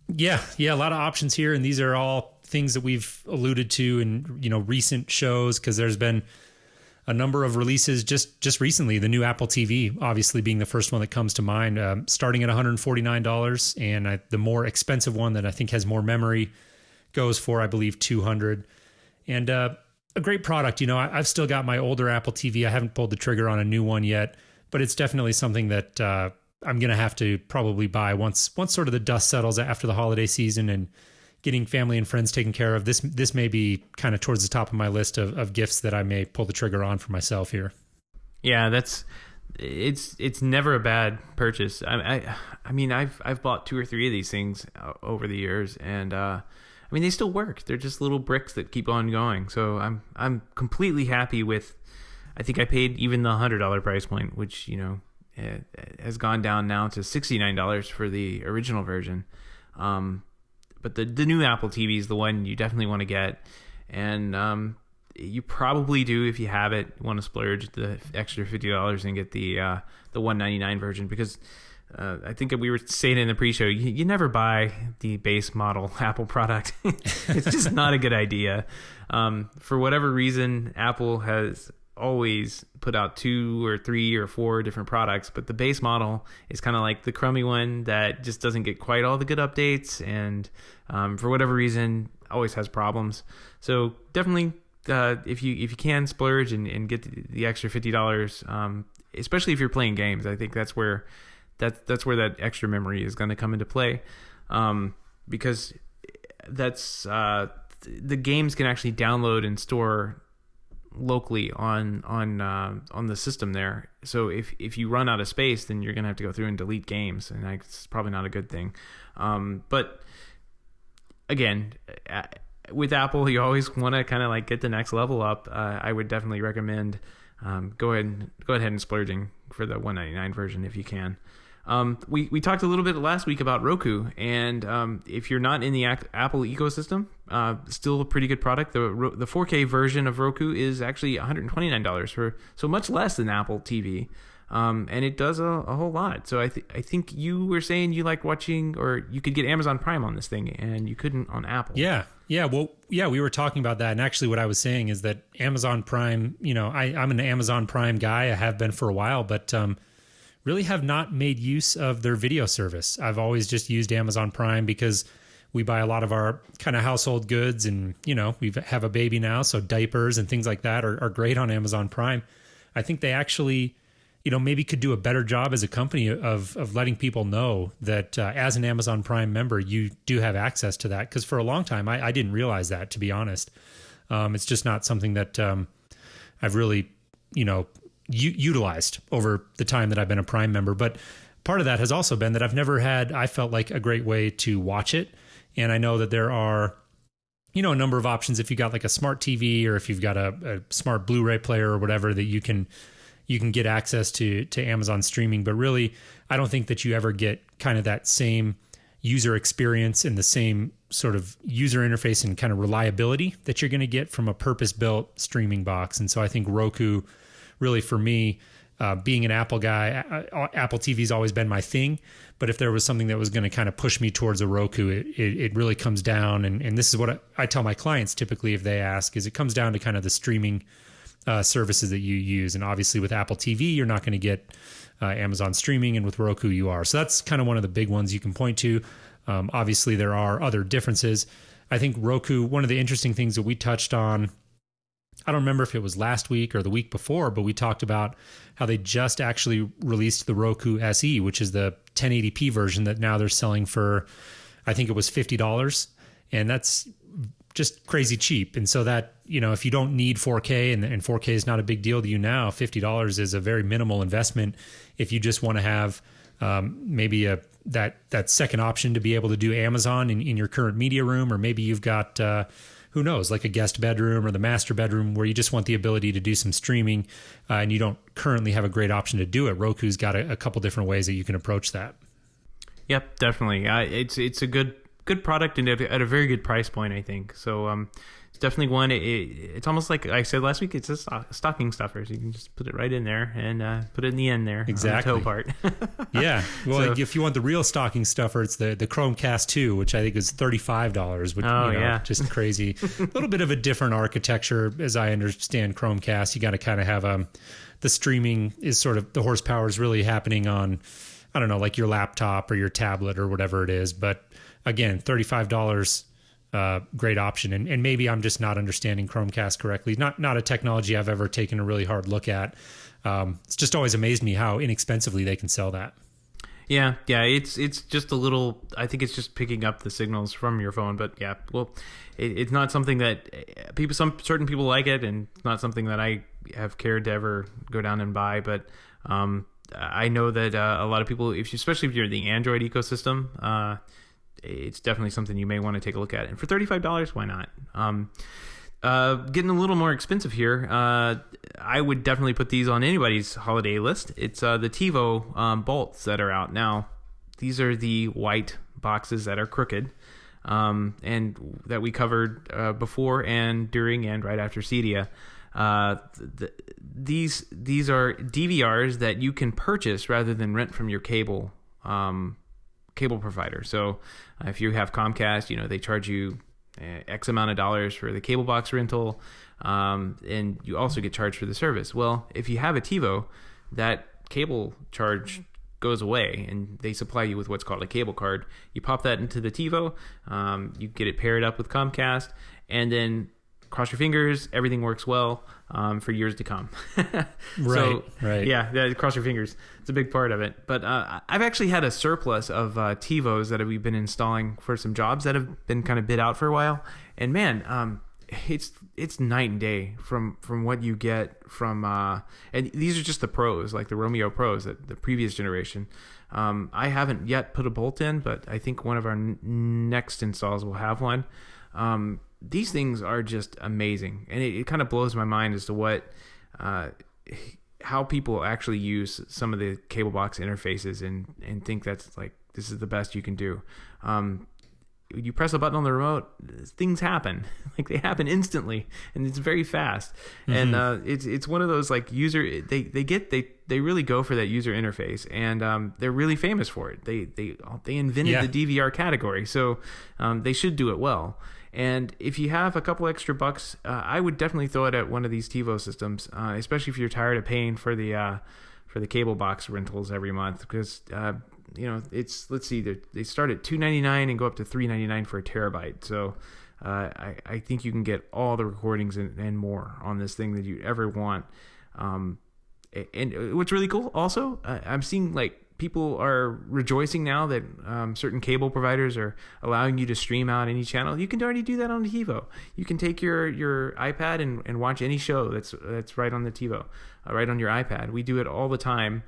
Speaker 2: Yeah, a lot of options here, and these are all things that we've alluded to in recent shows, because there's been a number of releases just recently. The new Apple TV, obviously, being the first one that comes to mind, starting at $149, and the more expensive one that I think has more memory goes for, I believe, $200. And a great product. I've still got my older Apple TV. I haven't pulled the trigger on a new one yet, but it's definitely something that I'm going to have to probably buy once sort of the dust settles after the holiday season and getting family and friends taken care of. This may be kind of towards the top of my list of gifts that I may pull the trigger on for myself here. Yeah,
Speaker 1: it's never a bad purchase. I mean, I've bought 2 or 3 of these things over the years, and I mean, they still work. They're just little bricks that keep on going. So I'm completely happy with. I think I paid even the $100 price point, which has gone down now to $69 for the original version. But the new Apple TV is the one you definitely want to get, and you probably do, if you have it, want to splurge the extra $50 and get the $199 version, because I think we were saying in the pre-show, you never buy the base model Apple product. It's just not a good idea. For whatever reason, Apple has always put out 2 or 3 or 4 different products, but the base model is kind of like the crummy one that just doesn't get quite all the good updates, and for whatever reason always has problems. So definitely if you can splurge and get the extra $50, especially if you're playing games, I think that's where that extra memory is going to come into play, because that's the games can actually download and store locally on the system there. So if you run out of space, then you're gonna have to go through and delete games, and it's probably not a good thing. But again, with Apple, you always want to kind of like get the next level up. I would definitely recommend go ahead and splurging for the $199 version if you can. We talked a little bit last week about Roku, and if you're not in the Apple ecosystem, still a pretty good product. The 4K version of Roku is actually $129 so much less than Apple TV. And it does a whole lot. So I think you were saying you like watching, or you could get Amazon Prime on this thing, and you couldn't on Apple.
Speaker 2: Yeah. Well, yeah, we were talking about that. And actually what I was saying is that Amazon Prime, I'm an Amazon Prime guy. I have been for a while, but really have not made use of their video service. I've always just used Amazon Prime because we buy a lot of our kind of household goods, and, we have a baby now, so diapers and things like that are great on Amazon Prime. I think they actually, maybe could do a better job as a company of letting people know that as an Amazon Prime member, you do have access to that. Because for a long time, I didn't realize that, to be honest. It's just not something that I've really, utilized over the time that I've been a Prime member. But part of that has also been that I've never had, I felt like, a great way to watch it. And I know that there are, a number of options if you got like a smart TV, or if you've got a smart Blu-ray player or whatever, that you can get access to Amazon streaming. But really, I don't think that you ever get kind of that same user experience and the same sort of user interface and kind of reliability that you're going to get from a purpose-built streaming box. And so I think Roku, really for me, being an Apple guy, Apple TV's always been my thing. But if there was something that was going to kind of push me towards a Roku, it really comes down. And this is what I tell my clients typically if they ask, is it comes down to kind of the streaming services that you use. And obviously with Apple TV, you're not going to get Amazon streaming, and with Roku you are. So that's kind of one of the big ones you can point to. Obviously there are other differences. I think Roku, one of the interesting things that we touched on, I don't remember if it was last week or the week before, but we talked about how they just actually released the Roku SE, which is the 1080p version that now they're selling for, I think it was $50. And that's just crazy cheap. And so that, if you don't need 4K and 4K is not a big deal to you now, $50 is a very minimal investment if you just want to have maybe that second option to be able to do Amazon in your current media room, or maybe you've got, who knows, like a guest bedroom or the master bedroom where you just want the ability to do some streaming and you don't currently have a great option to do it. Roku's got a couple different ways that you can approach that.
Speaker 1: Yep, definitely. It's a good product and at a very good price point, I think. So it's definitely one. It's almost like I said last week. It's a stocking stuffer. So you can just put it right in there and put it in the end there.
Speaker 2: Exactly.
Speaker 1: On the toe part.
Speaker 2: Yeah. Well, if you want the real stocking stuffer, it's the Chromecast 2, which I think is $35, which just crazy. A little bit of a different architecture, as I understand Chromecast. You got to kind of have the streaming is sort of, the horsepower is really happening on, I don't know, like your laptop or your tablet or whatever it is. But again, $35, great option. And maybe I'm just not understanding Chromecast correctly. Not a technology I've ever taken a really hard look at. It's just always amazed me how inexpensively they can sell that.
Speaker 1: Yeah. It's just a little. I think it's just picking up the signals from your phone. But yeah, well, it's not something that certain people like it, and it's not something that I have cared to ever go down and buy. But I know that a lot of people, especially if you're in the Android ecosystem, it's definitely something you may want to take a look at. And for $35, why not? Getting a little more expensive here. I would definitely put these on anybody's holiday list. It's the TiVo bolts that are out now. These are the white boxes that are crooked, and that we covered before and during and right after CEDIA. These are DVRs that you can purchase rather than rent from your cable provider. So if you have Comcast, they charge you X amount of dollars for the cable box rental, and you also get charged for the service. Well, if you have a TiVo, that cable charge goes away, and they supply you with what's called a cable card. You pop that into the TiVo, you get it paired up with Comcast, and then cross your fingers, everything works well for years to come.
Speaker 2: Right.
Speaker 1: Yeah, cross your fingers. It's a big part of it. But I've actually had a surplus of TiVos that we've been installing for some jobs that have been kind of bid out for a while. And man, it's night and day from what you get from. And these are just the Pros, like the Romeo Pros, the previous generation. I haven't yet put a bolt in, but I think one of our next installs will have one. These things are just amazing, and it kind of blows my mind as to how people actually use some of the cable box interfaces and think that's like, this is the best you can do. You press a button on the remote, things happen. Like they happen instantly, and it's very fast. And it's one of those like they really go for that user interface, and they're really famous for it. They invented the DVR category, so they should do it well. And if you have a couple extra bucks, I would definitely throw it at one of these TiVo systems, especially if you're tired of paying for the cable box rentals every month, because let's see, they start at $2.99 and go up to $3.99 for a terabyte. So I think you can get all the recordings and more on this thing that you ever want. And what's really cool also, I'm seeing like people are rejoicing now that certain cable providers are allowing you to stream out any channel. You can already do that on the TiVo. You can take your iPad and watch any show that's right on the TiVo, right on your iPad. We do it all the time.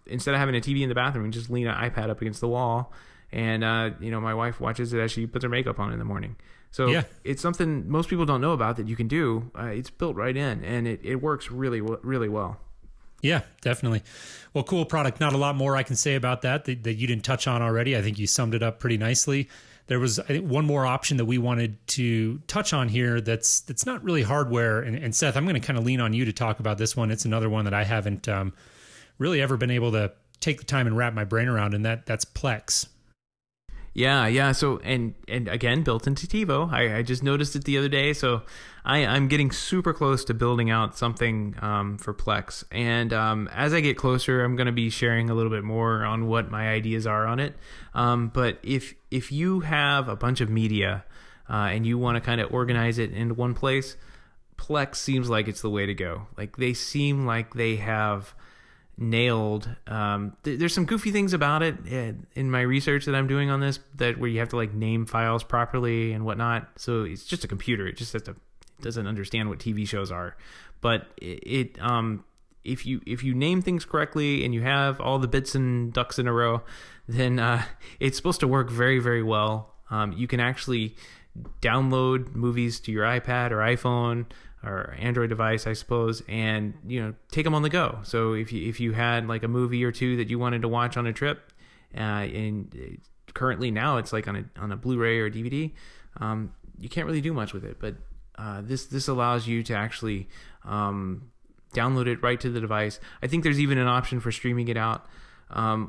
Speaker 1: Instead of having a TV in the bathroom, we just lean an iPad up against the wall, and my wife watches it as she puts her makeup on in the morning. So it's something most people don't know about that you can do. It's built right in, and it works really, really well.
Speaker 2: Yeah, definitely. Well, cool product. Not a lot more I can say about that you didn't touch on already. I think you summed it up pretty nicely. There was, I think, one more option that we wanted to touch on here that's not really hardware. And Seth, I'm going to kind of lean on you to talk about this one. It's another one that I haven't really ever been able to take the time and wrap my brain around, and that's Plex.
Speaker 1: Yeah. So, and again, built into TiVo. I just noticed it the other day. So I'm getting super close to building out something for Plex. And as I get closer, I'm going to be sharing a little bit more on what my ideas are on it. But if you have a bunch of media and you want to kind of organize it into one place, Plex seems like it's the way to go. Like they seem like they have nailed. There's some goofy things about it in my research that I'm doing on this, that where you have to like name files properly and whatnot. So it's just a computer. It just doesn't understand what TV shows are. But if you name things correctly and you have all the bits and ducks in a row, then it's supposed to work very, very well. You can actually download movies to your iPad or iPhone or Android device, I suppose, and take them on the go. So if you had like a movie or two that you wanted to watch on a trip, and currently now it's like on a Blu-ray or DVD, you can't really do much with it. But this allows you to actually download it right to the device. I think there's even an option for streaming it out.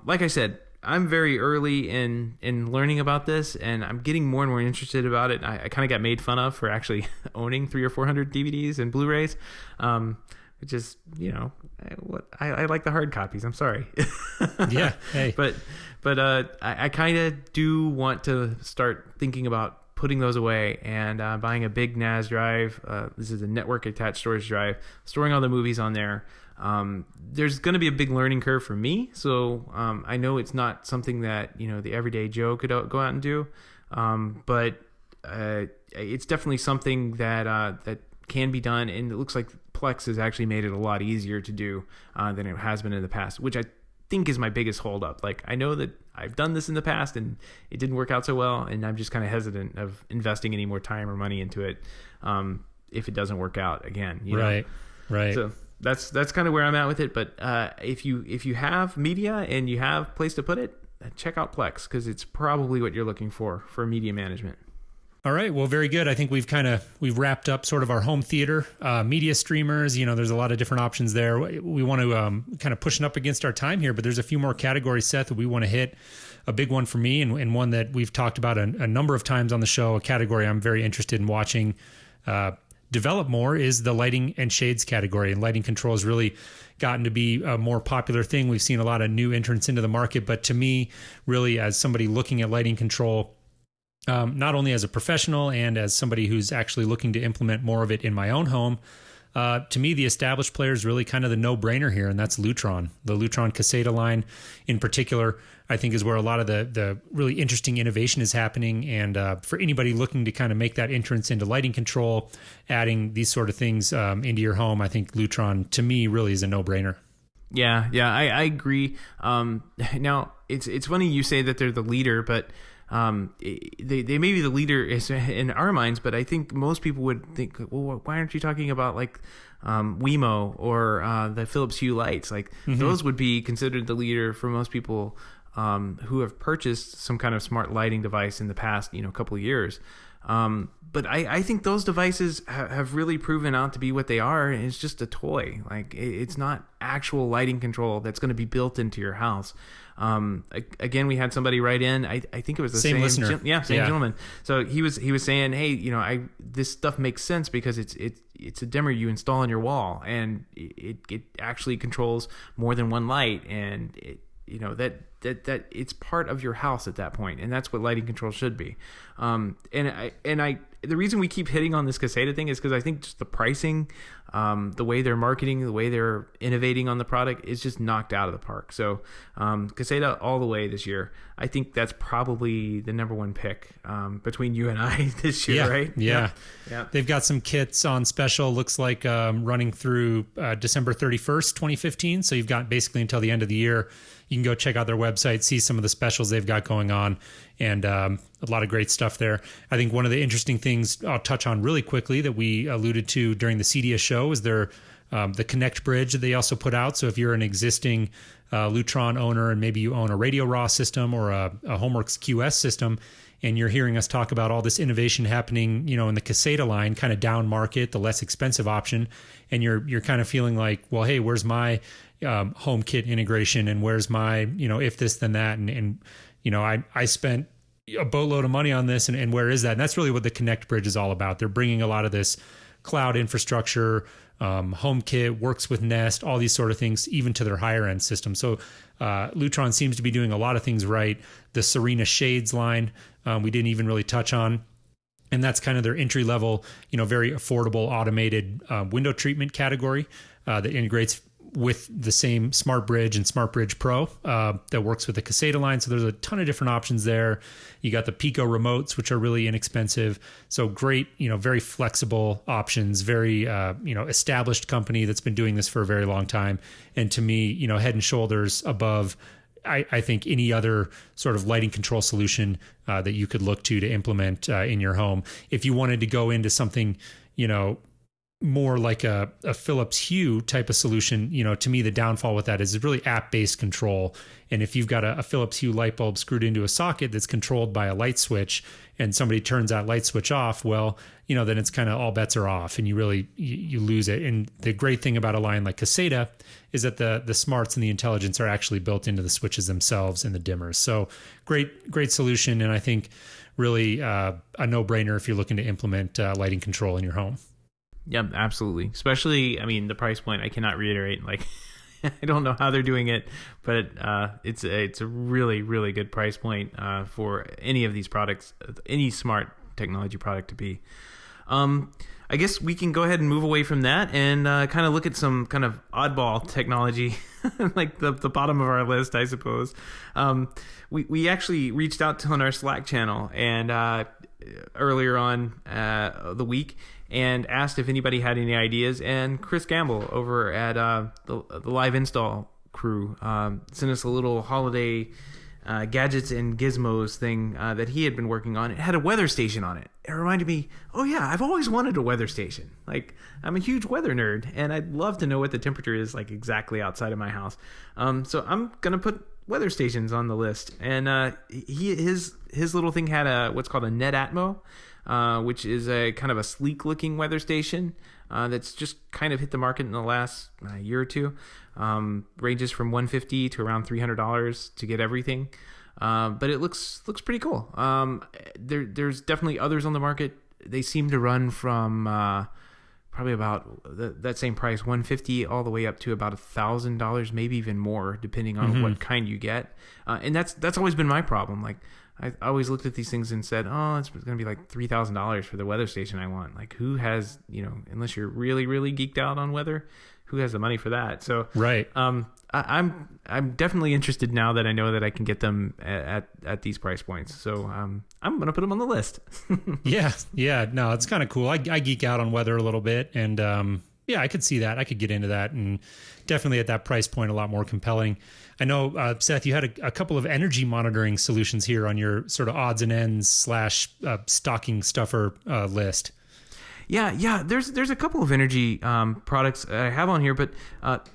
Speaker 1: Like I said, I'm very early in learning about this, and I'm getting more and more interested about it. I kind of got made fun of for actually owning 300 or 400 DVDs and Blu-rays, which is, I like the hard copies. I'm sorry.
Speaker 2: Yeah. Hey.
Speaker 1: But I kind of do want to start thinking about putting those away and buying a big NAS drive. This is a network attached storage drive, storing all the movies on there. There's going to be a big learning curve for me. So I know it's not something that, the everyday Joe could go out and do. But it's definitely something that can be done. And it looks like Plex has actually made it a lot easier to do than it has been in the past, which I think is my biggest holdup. Like, I know that I've done this in the past and it didn't work out so well. And I'm just kind of hesitant of investing any more time or money into it if it doesn't work out again.
Speaker 2: Right.
Speaker 1: So that's kind of where I'm at with it. But if you have media and you have a place to put it, check out Plex, because it's probably what you're looking for media management.
Speaker 2: All right. Well, very good. I think we've wrapped up sort of our home theater, media streamers. There's a lot of different options there. We want to kind of pushing up against our time here, but there's a few more categories, Seth, that we want to hit. A big one for me, and one that we've talked about a number of times on the show, a category I'm very interested in watching develop more, is the lighting and shades category. And lighting control has really gotten to be a more popular thing. We've seen a lot of new entrants into the market, but to me, really, as somebody looking at lighting control, not only as a professional and as somebody who's actually looking to implement more of it in my own home, to me, the established player is really kind of the no-brainer here, and that's Lutron. The Lutron Caseta line in particular, I think, is where a lot of the really interesting innovation is happening. And for anybody looking to kind of make that entrance into lighting control, adding these sort of things into your home, I think Lutron, to me, really is a no-brainer. Yeah,
Speaker 1: I agree. Now, it's funny you say that they're the leader, but they may be the leader in our minds, but I think most people would think, well, why aren't you talking about like Wemo or the Philips Hue lights? Like those would be considered the leader for most people who have purchased some kind of smart lighting device in the past, couple of years. But I think those devices have really proven out to be what they are. It's just a toy. Like it's not actual lighting control that's going to be built into your house. Again, we had somebody write in. I think it was the same
Speaker 2: listener.
Speaker 1: Same gentleman. So he was saying, hey, this stuff makes sense because it's a dimmer you install on your wall, and it actually controls more than one light, and that it's part of your house at that point, and that's what lighting control should be. The reason we keep hitting on this Caseta thing is because I think just the pricing, the way they're marketing, the way they're innovating on the product is just knocked out of the park. So Caseta all the way this year. I think that's probably the number one pick between you and I this year, right?
Speaker 2: Yeah.
Speaker 1: Yeah.
Speaker 2: They've got some kits on special, looks like running through December 31st, 2015. So you've got basically until the end of the year. You can go check out their website, see some of the specials they've got going on, and a lot of great stuff there. I think one of the interesting things I'll touch on really quickly that we alluded to during the CDS show is their the Connect Bridge that they also put out. So if you're an existing Lutron owner and maybe you own a Radio Raw system or a HomeWorks QS system, and you're hearing us talk about all this innovation happening, in the Caseta line, kind of down market, the less expensive option, and you're kind of feeling like, well, hey, where's my HomeKit integration, and where's my, if this then that, and I spent a boatload of money on this, and where is that? And that's really what the Connect Bridge is all about. They're bringing a lot of this cloud infrastructure, HomeKit, works with Nest, all these sort of things, even to their higher end system. So Lutron seems to be doing a lot of things right. The Serena Shades line, we didn't even really touch on. And that's kind of their entry level, very affordable automated window treatment category that integrates with the same Smart Bridge and Smart Bridge Pro that works with the Caseta line. So there's a ton of different options there. You got the Pico remotes, which are really inexpensive. So great, very flexible options, very, established company that's been doing this for a very long time. And to me, head and shoulders above, I think, any other sort of lighting control solution that you could look to implement in your home. If you wanted to go into something, more like a Philips Hue type of solution, to me, the downfall with that is really app-based control. And if you've got a Philips Hue light bulb screwed into a socket that's controlled by a light switch, and somebody turns that light switch off, well, then it's kind of all bets are off, and you really you lose it. And the great thing about a line like Caseta is that the smarts and the intelligence are actually built into the switches themselves and the dimmers. So great solution, and I think really a no-brainer if you're looking to implement lighting control in your home.
Speaker 1: Yeah, absolutely. Especially, the price point, I cannot reiterate. Like, I don't know how they're doing it, but it's a really, really good price point for any of these products, any smart technology product to be. I guess we can go ahead and move away from that and kind of look at some kind of oddball technology, like the bottom of our list, I suppose. We actually reached out on our Slack channel and earlier on the week, and asked if anybody had any ideas. And Chris Gamble over at the Live Install crew sent us a little holiday gadgets and gizmos thing that he had been working on. It had a weather station on it. It reminded me, oh yeah, I've always wanted a weather station. Like, I'm a huge weather nerd, and I'd love to know what the temperature is like exactly outside of my house. So I'm gonna put weather stations on the list. And his little thing had what's called a Net Atmo, which is a kind of a sleek looking weather station that's just kind of hit the market in the last year or two. Ranges from $150 to around $300 to get everything. But it looks pretty cool. There's definitely others on the market. They seem to run from probably about that same price, $150, all the way up to about $1,000, maybe even more, depending on what kind you get. And that's always been my problem. Like, I always looked at these things and said, oh, it's going to be like $3,000 for the weather station I want. Like, who has, unless you're really, really geeked out on weather, who has the money for that? So,
Speaker 2: right.
Speaker 1: I'm definitely interested now that I know that I can get them at these price points. So, I'm going to put them on the list.
Speaker 2: Yeah. No, it's kind of cool. I geek out on weather a little bit, and Yeah, I could see that. I could get into that, and definitely at that price point, a lot more compelling. I know, Seth, you had a couple of energy monitoring solutions here on your sort of odds and ends / stocking stuffer list.
Speaker 1: Yeah. There's a couple of energy products I have on here, but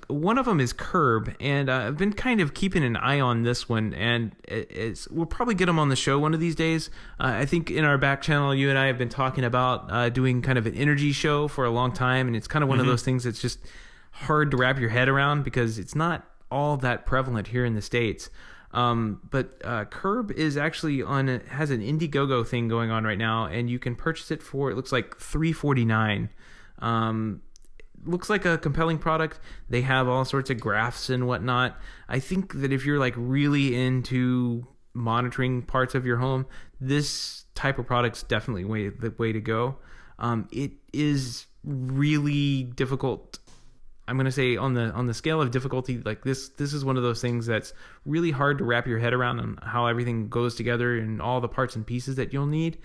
Speaker 1: one of them is Curb, and I've been kind of keeping an eye on this one, and we'll probably get them on the show one of these days. I think in our back channel, you and I have been talking about doing kind of an energy show for a long time, and it's kind of one of those things that's just hard to wrap your head around because it's not all that prevalent here in the States. But Curb is actually has an Indiegogo thing going on right now, and you can purchase it for, it looks like $3.49. Looks like a compelling product. They have all sorts of graphs and whatnot. I think that if you're like really into monitoring parts of your home, this type of product's definitely the way to go. It is really difficult. I'm going to say on the scale of difficulty, like this is one of those things that's really hard to wrap your head around on how everything goes together and all the parts and pieces that you'll need.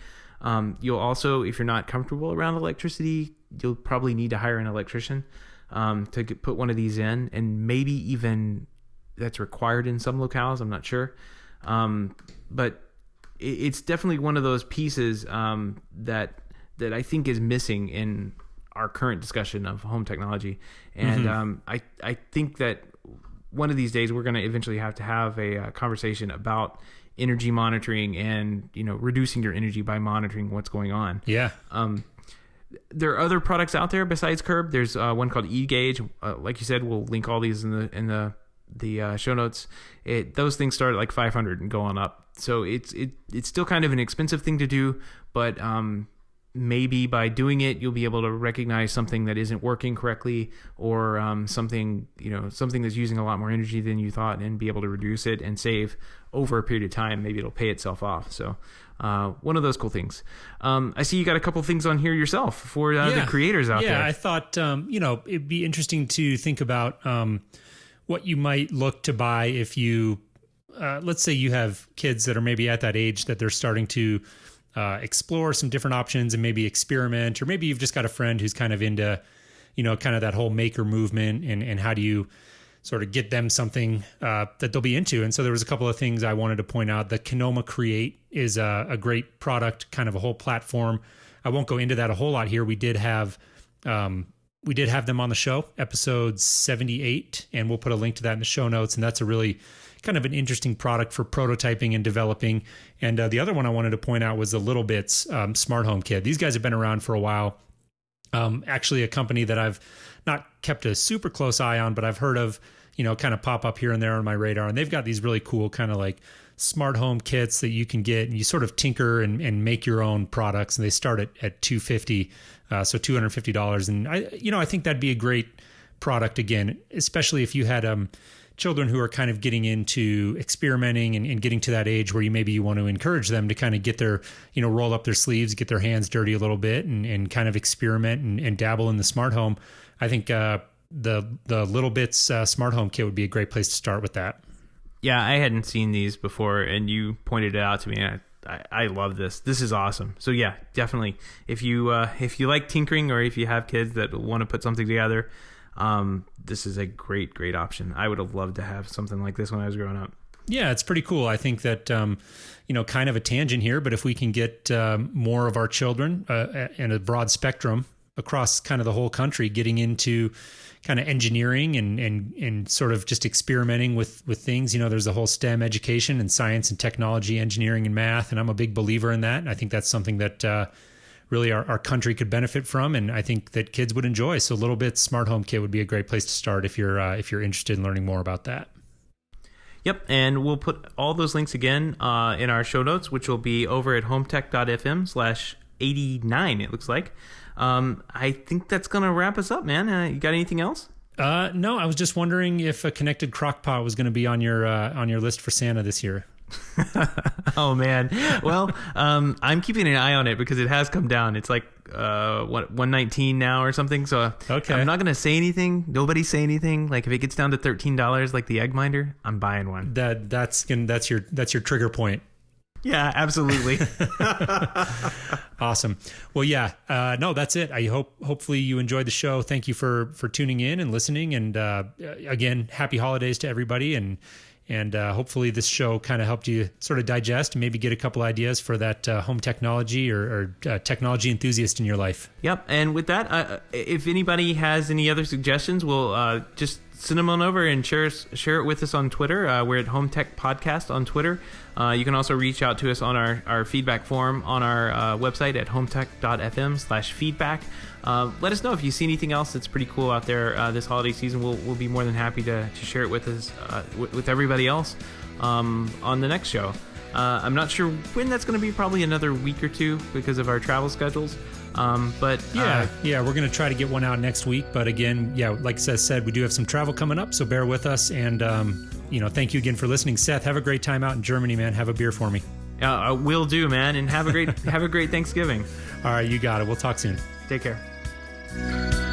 Speaker 1: You'll also, if you're not comfortable around electricity, you'll probably need to hire an electrician to put one of these in, and maybe even that's required in some locales. I'm not sure. But it's definitely one of those pieces that I think is missing in our current discussion of home technology. And I think that one of these days we're going to eventually have to have a conversation about energy monitoring and, reducing your energy by monitoring what's going on.
Speaker 2: Yeah.
Speaker 1: There are other products out there besides Curb. There's one called eGauge. Like you said, we'll link all these in the show notes. Those things start at like $500 and go on up. So it's still kind of an expensive thing to do, but maybe by doing it, you'll be able to recognize something that isn't working correctly, or something that's using a lot more energy than you thought, and be able to reduce it and save over a period of time. Maybe it'll pay itself off. So one of those cool things. I see you got a couple things on here yourself for the creators out there.
Speaker 2: Yeah, I thought it'd be interesting to think about what you might look to buy if you, let's say you have kids that are maybe at that age that they're starting to explore some different options and maybe experiment, or maybe you've just got a friend who's kind of into, kind of that whole maker movement, and how do you sort of get them something that they'll be into. And so there was a couple of things I wanted to point out. The Kenoma Create is a great product, kind of a whole platform. I won't go into that a whole lot here. We did have them on the show, episode 78, and we'll put a link to that in the show notes. And that's a really kind of an interesting product for prototyping and developing. And the other one I wanted to point out was the Little Bits smart home kit. These guys have been around for a while. Actually, a company that I've not kept a super close eye on, but I've heard of, kind of pop up here and there on my radar. And they've got these really cool kind of like smart home kits that you can get, and you sort of tinker and make your own products. And they start at $250, so $250. And I think that'd be a great product, again, especially if you had children who are kind of getting into experimenting and getting to that age where you want to encourage them to kind of get their, roll up their sleeves, get their hands dirty a little bit, and kind of experiment and dabble in the smart home. I think the Little Bits smart home kit would be a great place to start with that.
Speaker 1: Yeah, I hadn't seen these before, and you pointed it out to me, and I love this. This is awesome. So yeah, definitely. If you like tinkering, or if you have kids that want to put something together, this is a great option. I would have loved to have something like this when I was growing up.
Speaker 2: Yeah, it's pretty cool. I think that, kind of a tangent here, but if we can get more of our children in a broad spectrum across kind of the whole country getting into kind of engineering and sort of just experimenting with things, there's a whole STEM education and science and technology, engineering and math, and I'm a big believer in that. And I think that's something that really our country could benefit from, and I think that kids would enjoy. So Little Bit Smart Home Kit would be a great place to start if you're interested in learning more about that.
Speaker 1: Yep, and we'll put all those links again in our show notes, which will be over at HomeTech.fm/89, it looks like. I think that's going to wrap us up, man. You got anything else?
Speaker 2: No, I was just wondering if a connected crock pot was going to be on your list for Santa this year.
Speaker 1: Oh man. Well, I'm keeping an eye on it because it has come down. It's like $119 now or something. So
Speaker 2: okay.
Speaker 1: I'm not gonna say anything. Nobody say anything. Like if it gets down to $13 like the egg minder, I'm buying one.
Speaker 2: That's your trigger point.
Speaker 1: Yeah, absolutely.
Speaker 2: Awesome. Well, yeah, no, that's it. Hopefully you enjoyed the show. Thank you for tuning in and listening. And again, happy holidays to everybody. And hopefully this show kind of helped you sort of digest and maybe get a couple ideas for that home technology or technology enthusiast in your life.
Speaker 1: Yep. And with that, if anybody has any other suggestions, we'll just send them on over and share it with us on Twitter. We're at HomeTech Podcast on Twitter. You can also reach out to us on our feedback form on our website at HomeTech.fm/feedback. Let us know if you see anything else that's pretty cool out there this holiday season. We'll be more than happy to share it with us with everybody else on the next show. I'm not sure when that's going to be. Probably another week or two because of our travel schedules. But
Speaker 2: we're going to try to get one out next week. But again, like Seth said, we do have some travel coming up, so bear with us. And thank you again for listening. Seth, have a great time out in Germany, man. Have a beer for me.
Speaker 1: Will do, man. And have a great Thanksgiving.
Speaker 2: All right, you got it. We'll talk soon.
Speaker 1: Take care.